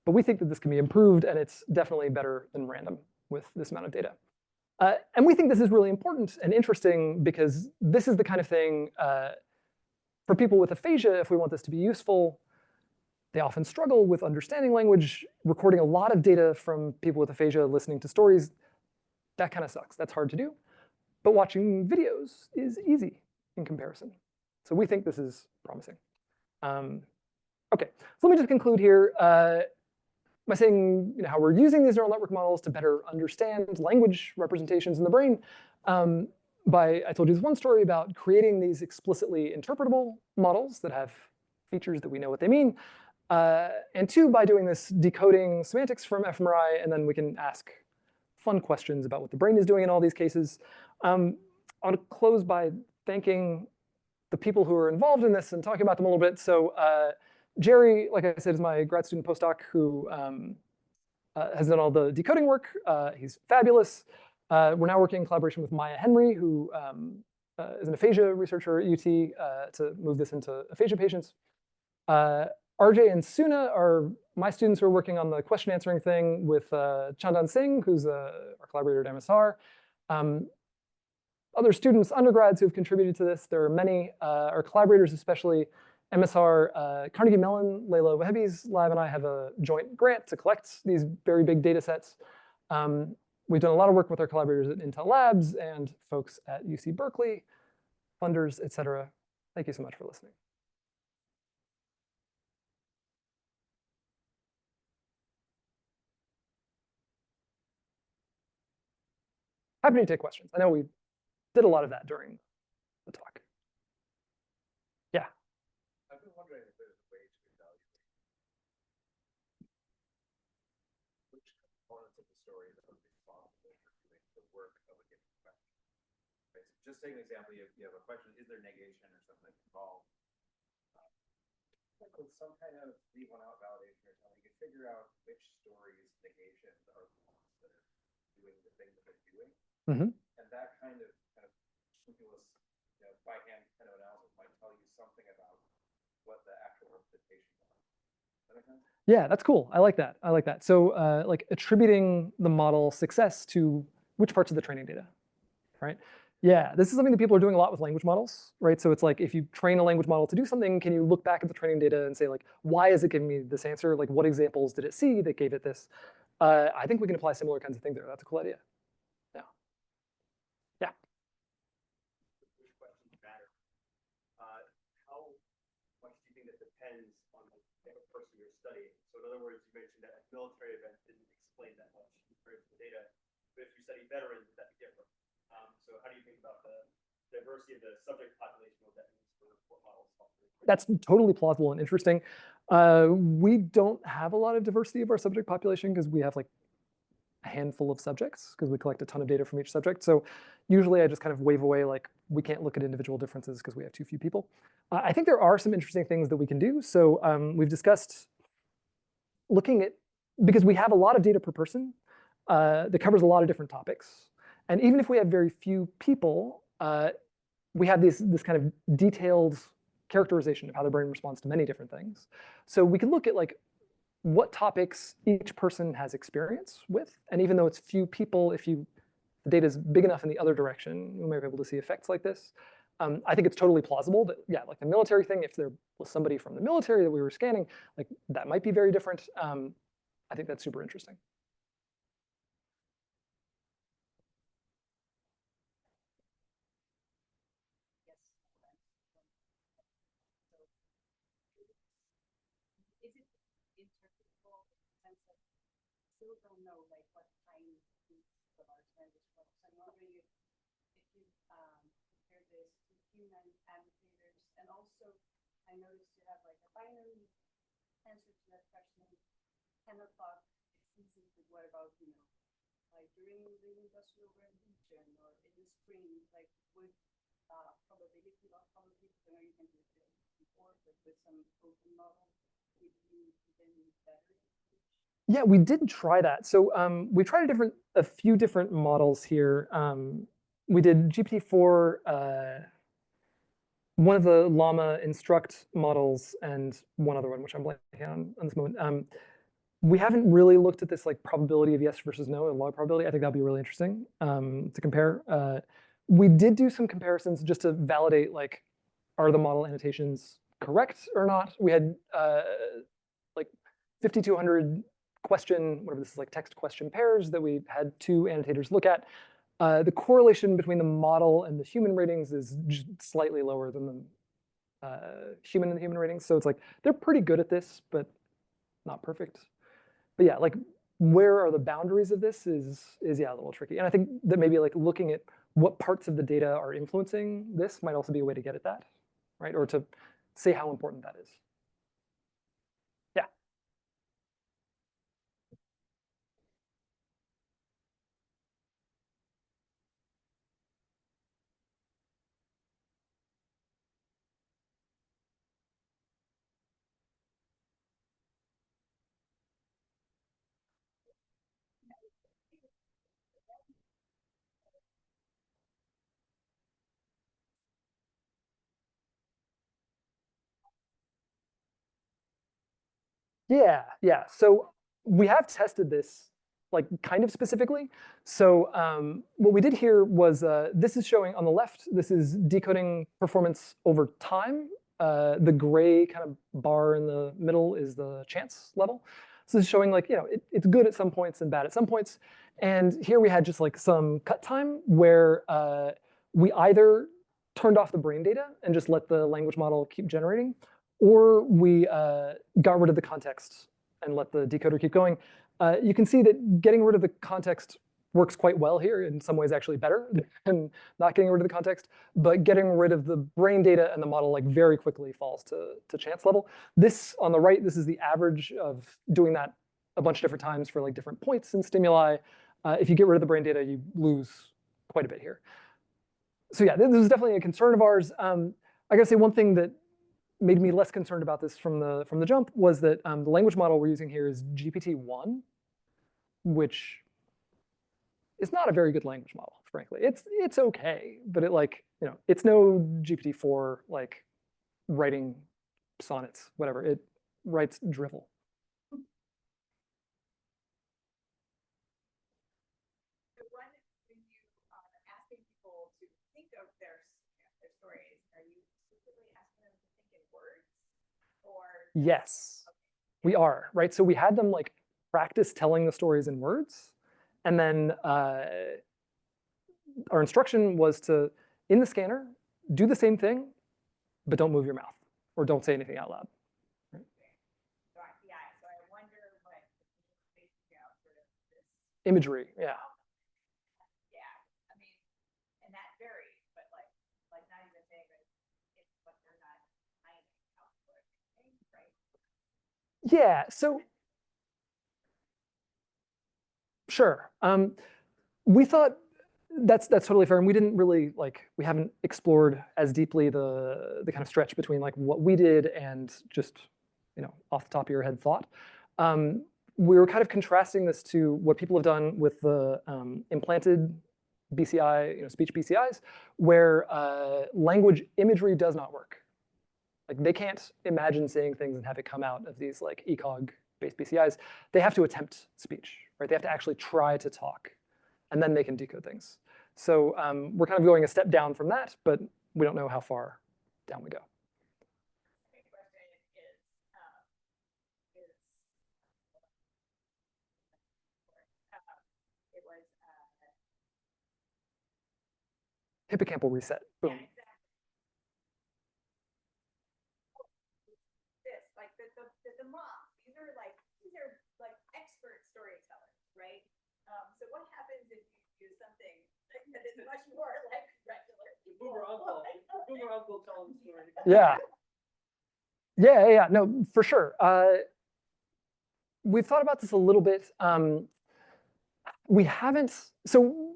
Speaker 2: But we think that this can be improved, and it's definitely better than random. with this amount of data. And we think this is really important and interesting because this is the kind of thing for people with aphasia, if we want this to be useful, they often struggle with understanding language. Recording a lot of data from people with aphasia listening to stories, that kind of sucks. That's hard to do. But watching videos is easy in comparison. So we think this is promising. OK, so let me just conclude here by saying how we're using these neural network models to better understand language representations in the brain. I told you this one story about creating these explicitly interpretable models that have features that we know what they mean. And two, by doing this decoding semantics from fMRI, and then we can ask fun questions about what the brain is doing in all these cases. I want to close by thanking the people who are involved in this and talking about them a little bit. So Jerry, like I said, is my grad student postdoc who has done all the decoding work. He's fabulous. We're now working in collaboration with Maya Henry, who is an aphasia researcher at UT, to move this into aphasia patients. RJ and Suna are my students who are working on the question answering thing with Chandan Singh, who's our collaborator at MSR. Other students, undergrads who have contributed to this, there are many. Our collaborators, especially MSR, Carnegie Mellon, Leila Wahebi's lab and I have a joint grant to collect these very big data sets. We've done a lot of work with our collaborators at Intel Labs and folks at UC Berkeley, funders, et cetera. Thank you so much for listening. Happy to take questions. I know we did a lot of that during the talk. Yeah.
Speaker 3: I've been wondering if there's a way to evaluate which components of the story that are responsible for doing the work of a given question. Right? So just take an example, you have a question, is there negation or something involved? With some kind of leave one out validation or something, you can figure out which stories negations are the ones that are doing the thing that they're doing.
Speaker 2: Mm-hmm.
Speaker 3: And that kind of stimulus, by hand kind of analysis might tell you something about what the actual representation is. Does that make sense?
Speaker 2: Yeah, that's cool. I like that. I like that. So like attributing the model success to which parts of the training data, right? Yeah, this is something that people are doing a lot with language models, right? So it's like if you train a language model to do something, can you look back at the training data and say like, why is it giving me this answer? Like what examples did it see that gave it this? I think we can apply similar kinds of things there. That's a cool idea. Yeah. Yeah.
Speaker 4: Which questions matter? How much do you think that depends on the type of person you're studying? So in other words, you mentioned that a military event didn't explain that much compared to the data, but if you study veterans, would that be different? So how do you think about the diversity of the subject population, what that means for what models?
Speaker 2: That's totally plausible and interesting. We don't have a lot of diversity of our subject population because we have like a handful of subjects because we collect a ton of data from each subject. So usually I just kind of wave away like we can't look at individual differences because we have too few people. I think there are some interesting things that we can do. So we've discussed looking at, because we have a lot of data per person that covers a lot of different topics. And even if we have very few people, we have this kind of detailed characterization of how the brain responds to many different things. So we can look at like what topics each person has experience with. And even though it's few people, if the data is big enough in the other direction, we might be able to see effects like this. I think it's totally plausible that, yeah, like the military thing, if there was somebody from the military that we were scanning, like that might be very different. I think that's super interesting.
Speaker 5: Still don't know like what kind of large language models. I'm wondering if you compare this to human annotators, and also I noticed you have like a binary answer to that question. 10 o'clock is easy, but what about like during the industrial revolution or in the spring, like with probability, not probability? I know you can do it before, but with some open model, would you even better?
Speaker 2: Yeah, we did try that. So we tried a few different models here. We did GPT-4, one of the Llama instruct models, and one other one, which I'm blanking on this moment. We haven't really looked at this like probability of yes versus no, and log probability. I think that'll be really interesting to compare. We did do some comparisons just to validate like, are the model annotations correct or not? We had like 5,200 question, whatever this is, like text question pairs that we had 2 annotators look at. The correlation between the model and the human ratings is just slightly lower than the human and the human ratings. So it's like, they're pretty good at this, but not perfect. But yeah, like where are the boundaries of this is yeah, a little tricky. And I think that maybe like looking at what parts of the data are influencing this might also be a way to get at that, right? Or to say how important that is. Yeah. Yeah. So we have tested this like kind of specifically. So what we did here was this is showing on the left, this is decoding performance over time. The gray kind of bar in the middle is the chance level. So this is showing like, it's good at some points and bad at some points. And here we had just like some cut time where we either turned off the brain data and just let the language model keep generating, or we got rid of the context and let the decoder keep going. You can see that getting rid of the context works quite well here, in some ways actually better than not getting rid of the context, but getting rid of the brain data and the model like very quickly falls to chance level. This on the right, this is the average of doing that a bunch of different times for like different points and stimuli. If you get rid of the brain data, you lose quite a bit here. So yeah, this is definitely a concern of ours. I gotta say one thing that made me less concerned about this from the jump was that the language model we're using here is GPT-1, which is not a very good language model, frankly. It's okay, but it's no GPT-4 like writing sonnets, whatever. It writes drivel.
Speaker 5: So when you are asking people to think of their stories, are you specifically asking them to think in words, or?
Speaker 2: Yes, we are, right? So we had them like practice telling the stories in words, and then our instruction was to, in the scanner, do the same thing, but don't move your mouth or don't say anything out loud.
Speaker 5: Right? So I wonder what sort of this
Speaker 2: imagery, yeah.
Speaker 5: Yeah, I mean, and that varies, but like not even saying that it's what they're not finding output, right?
Speaker 2: Yeah, so sure. We thought that's totally fair, and we didn't really we haven't explored as deeply the kind of stretch between like what we did and just off the top of your head thought. We were kind of contrasting this to what people have done with the implanted BCI, speech BCIs, where language imagery does not work. Like they can't imagine saying things and have it come out of these like ECOG-based BCIs. They have to attempt speech, right? They have to actually try to talk, and then they can decode things. So we're kind of going a step down from that, but we don't know how far down we go. Hippocampal reset, boom.
Speaker 5: Yeah, exactly. This, like the moms, these are like expert storytellers, right? So what happens if you do something that is much more like regular people?
Speaker 4: Boomer uncle telling the story.
Speaker 2: Yeah, no, for sure. We've thought about this a little bit. We haven't, so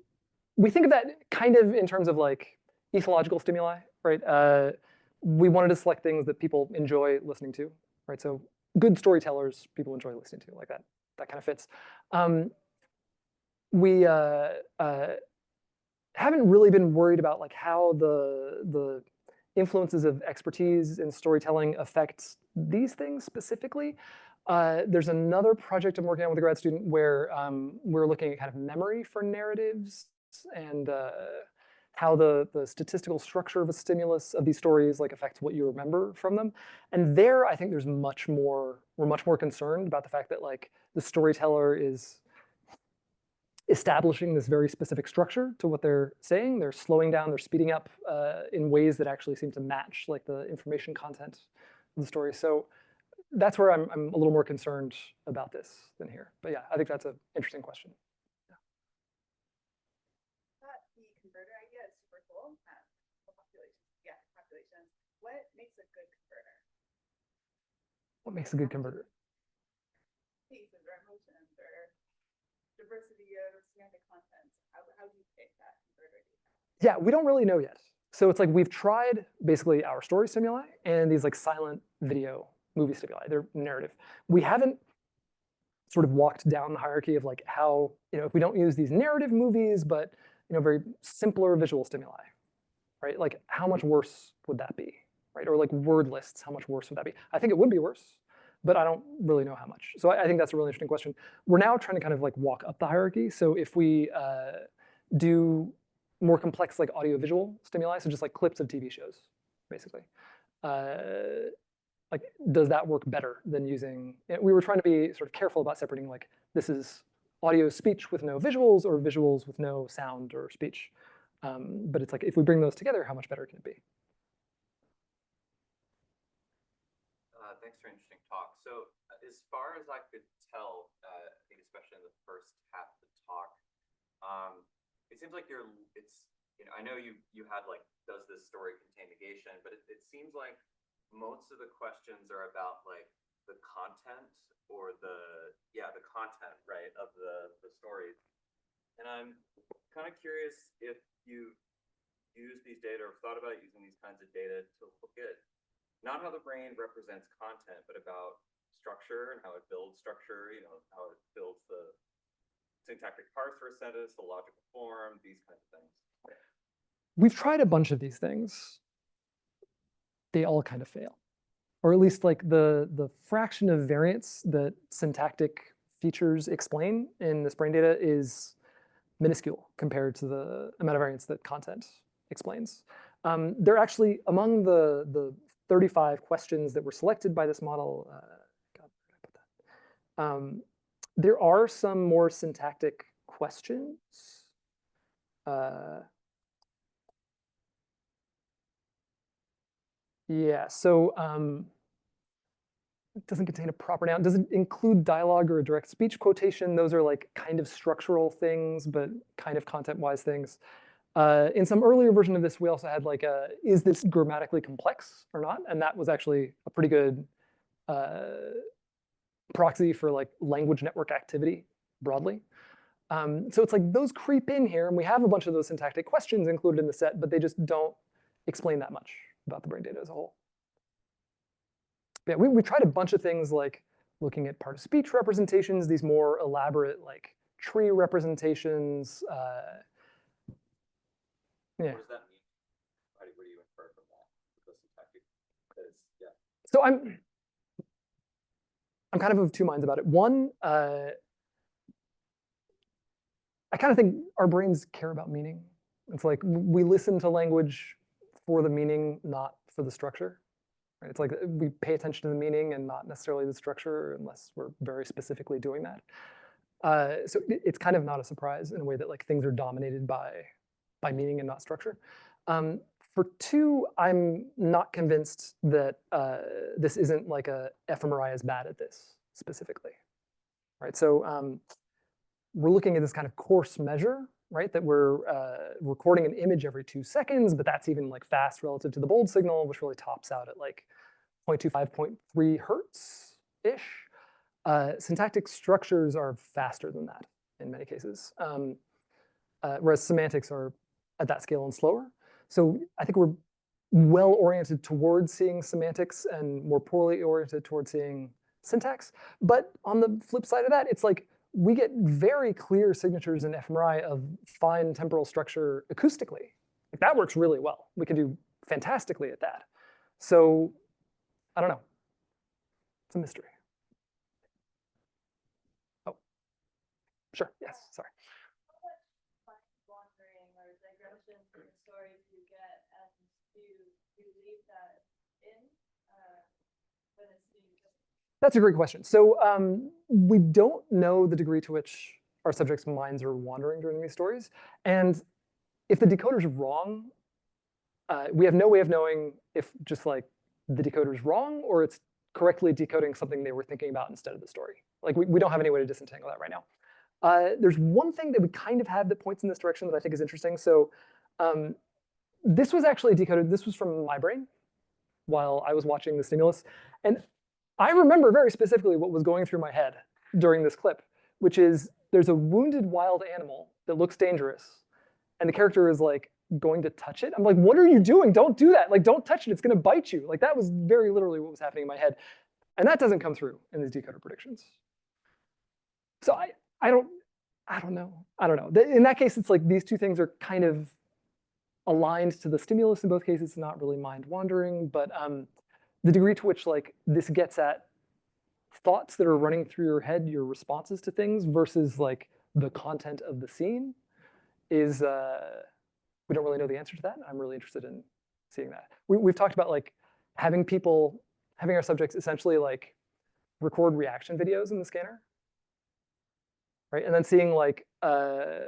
Speaker 2: we think of that kind of in terms of like ethological stimuli, right? We wanted to select things that people enjoy listening to, right? So good storytellers, people enjoy listening to, like that kind of fits. We haven't really been worried about like how the influences of expertise in storytelling affect these things specifically. There's another project I'm working on with a grad student where we're looking at kind of memory for narratives and how the statistical structure of a stimulus of these stories like affects what you remember from them. And there, I think there's we're much more concerned about the fact that like the storyteller is establishing this very specific structure to what they're saying. They're slowing down, they're speeding up in ways that actually seem to match like the information content of the story. So that's where I'm a little more concerned about this than here. But yeah, I think that's an interesting question.
Speaker 1: The converter idea is super cool. Populations. What makes a good converter?
Speaker 2: What makes a good converter?
Speaker 1: Cases or emotions or diversity of semantic content. How do you pick that converter?
Speaker 2: Yeah, we don't really know yet. So it's like we've tried basically our story stimuli and these like silent video movie stimuli. They're narrative. We haven't sort of walked down the hierarchy of like how, if we don't use these narrative movies, but very simpler visual stimuli, right? Like how much worse would that be, right? Or like word lists, how much worse would that be? I think it would be worse, but I don't really know how much. So I think that's a really interesting question. We're now trying to kind of like walk up the hierarchy. So if we do more complex like audiovisual stimuli, so just like clips of TV shows, basically. Like, does that work better than using, we were trying to be sort of careful about separating like, this is audio speech with no visuals or visuals with no sound or speech. But it's like, if we bring those together, how much better can it be?
Speaker 3: Thanks for an interesting talk. So as far as I could tell, I think especially in the first half of the talk, it seems like I know you had like, does this story contain negation, but it seems like most of the questions are about like the content or the content, right, of the stories. And I'm kind of curious if you use these data or thought about using these kinds of data to look at not how the brain represents content, but about structure and how it builds structure, how it builds the syntactic parts for a sentence, the logical form, these kinds of things.
Speaker 2: We've tried a bunch of these things. They all kind of fail. Or at least like the fraction of variance that syntactic features explain in this brain data is minuscule compared to the amount of variance that content explains. They're actually, among the 35 questions that were selected by this model, God, where did I put that? There are some more syntactic questions. Yeah, so it doesn't contain a proper noun. Does it include dialogue or a direct speech quotation? Those are like kind of structural things, but kind of content-wise things. In some earlier version of this, we also had like, is this grammatically complex or not? And that was actually a pretty good proxy for like language network activity broadly. So it's like those creep in here, and we have a bunch of those syntactic questions included in the set, but they just don't explain that much about the brain data as a whole. But yeah, we tried a bunch of things like looking at part of speech representations, these more elaborate like tree representations. Yeah.
Speaker 3: What does that mean? What do you infer from that? The syntactic, yeah.
Speaker 2: So I'm kind of two minds about it. One, I kind of think our brains care about meaning. It's like we listen to language for the meaning, not for the structure. Right? It's like we pay attention to the meaning and not necessarily the structure unless we're very specifically doing that. So it's kind of not a surprise in a way that like things are dominated by meaning and not structure. For two, I'm not convinced that this isn't like a fMRI is bad at this specifically. Right? So we're looking at this kind of coarse measure, right? That we're recording an image every 2 seconds, but that's even like fast relative to the bold signal, which really tops out at like 0.25, 0.3 hertz-ish. Syntactic structures are faster than that in many cases, whereas semantics are at that scale and slower. So I think we're well oriented towards seeing semantics and more poorly oriented towards seeing syntax. But on the flip side of that, it's like we get very clear signatures in fMRI of fine temporal structure acoustically. Like that works really well. We can do fantastically at that. So I don't know. It's a mystery. Sure, yes, sorry.
Speaker 5: How much mind wandering or digression from the stories you get, and do you leave that in when it's being just?
Speaker 2: That's a great question. So we don't know the degree to which our subjects' minds are wandering during these stories. And if the decoder's wrong, we have no way of knowing if just like the decoder's wrong or it's correctly decoding something they were thinking about instead of the story. Like we don't have any way to disentangle that right now. There's one thing that we kind of have that points in this direction that I think is interesting. So this was actually decoded. This was from my brain while I was watching the stimulus. And I remember very specifically what was going through my head during this clip, which is there's a wounded wild animal that looks dangerous. And the character is like going to touch it. I'm like, what are you doing? Don't do that. Like, don't touch it. It's going to bite you. Like, that was very literally what was happening in my head. And that doesn't come through in these decoder predictions. So I don't know. In that case, it's like these two things are kind of aligned to the stimulus in both cases. It's not really mind wandering, but the degree to which like this gets at thoughts that are running through your head, your responses to things versus like the content of the scene is, we don't really know the answer to that. I'm really interested in seeing that. We've talked about like having our subjects essentially like record reaction videos in the scanner, right? And then seeing like, do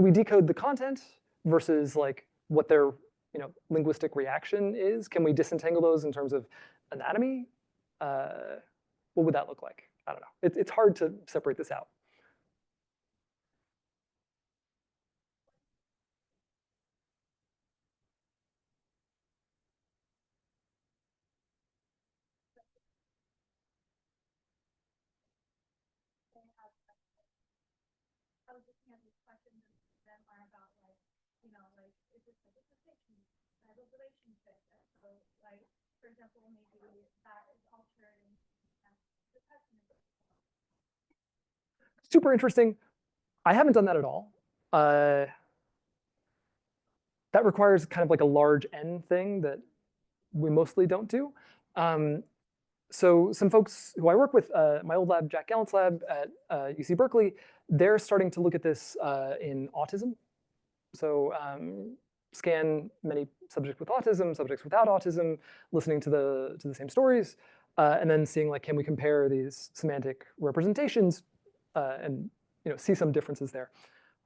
Speaker 2: we decode the content versus like what their linguistic reaction is? Can we disentangle those in terms of anatomy? What would that look like? I don't know. It's hard to separate this out.
Speaker 5: I was just having questions that are about like, like is this a dissertation type of relationship? So like, for example, maybe that is altered in the pessimism.
Speaker 2: Super interesting. I haven't done that at all. That requires kind of like a large N thing that we mostly don't do. So some folks who I work with, my old lab, Jack Gallant's lab at UC Berkeley, they're starting to look at this in autism. So scan many subjects with autism, subjects without autism, listening to the same stories, and then seeing like, can we compare these semantic representations and see some differences there.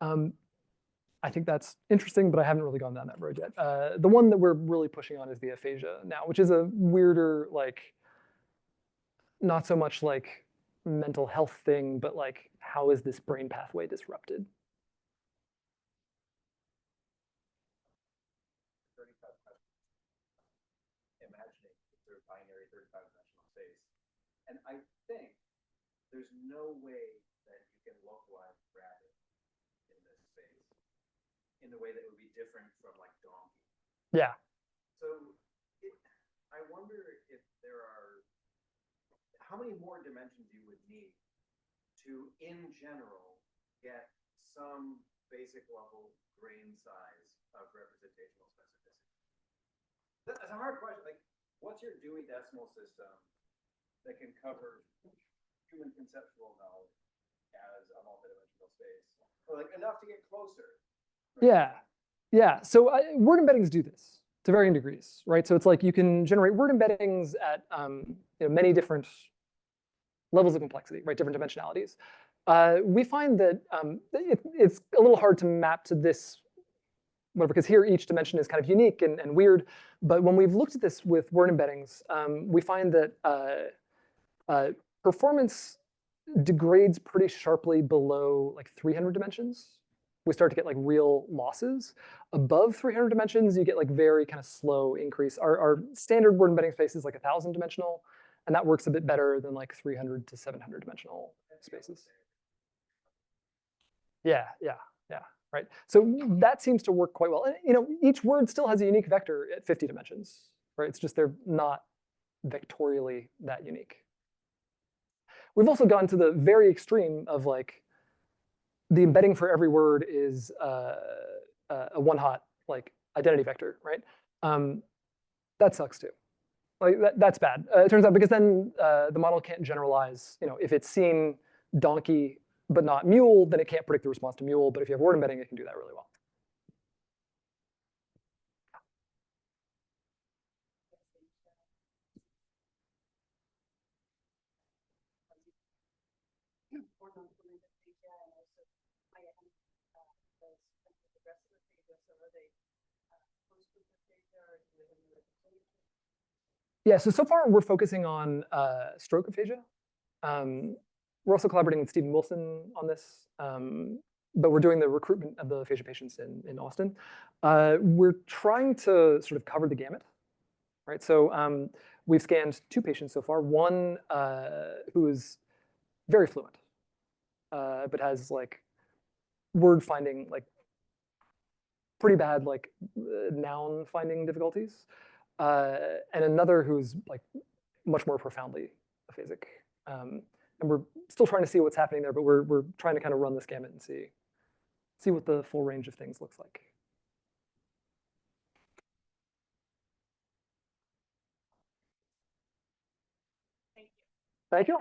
Speaker 2: I think that's interesting, but I haven't really gone down that road yet. The one that we're really pushing on is the aphasia now, which is a weirder, like, not so much like mental health thing, but like, how is this brain pathway disrupted?
Speaker 4: 35 questions. Imagining sort of binary 35-dimensional space. And I think there's no way that you can localize rabbit in this space in the way that would be different from like donkey.
Speaker 2: Yeah.
Speaker 4: So I wonder if there are, how many more dimensions you would need to, in general, get some basic level grain size of representational specificity? That's a hard question. Like, what's your Dewey Decimal System that can cover human conceptual knowledge as a multidimensional space? Or like enough to get closer? Right?
Speaker 2: Yeah. So word embeddings do this to varying degrees, right? So it's like you can generate word embeddings at many different levels of complexity, right? Different dimensionalities. We find that it's a little hard to map to this, because here each dimension is kind of unique and weird. But when we've looked at this with word embeddings, we find that performance degrades pretty sharply below like 300 dimensions. We start to get like real losses. Above 300 dimensions, you get like very kind of slow increase. Our standard word embedding space is like 1,000 dimensional, and that works a bit better than like 300 to 700 dimensional spaces. Yeah, right. So that seems to work quite well. And each word still has a unique vector at 50 dimensions, right? It's just they're not vectorially that unique. We've also gone to the very extreme of like, the embedding for every word is a one-hot like identity vector, right? That sucks too. Like that's bad. It turns out because then the model can't generalize. If it's seen donkey but not mule, then it can't predict the response to mule. But if you have word embedding, it can do that really well. Yeah, so far we're focusing on stroke aphasia. We're also collaborating with Stephen Wilson on this, but we're doing the recruitment of the aphasia patients in Austin. We're trying to sort of cover the gamut, right? So we've scanned 2 patients so far. One who is very fluent, but has like word finding, like pretty bad like noun finding difficulties, and another who's like much more profoundly aphasic. And we're still trying to see what's happening there, but we're trying to kind of run this gamut and see what the full range of things looks like. Thank you.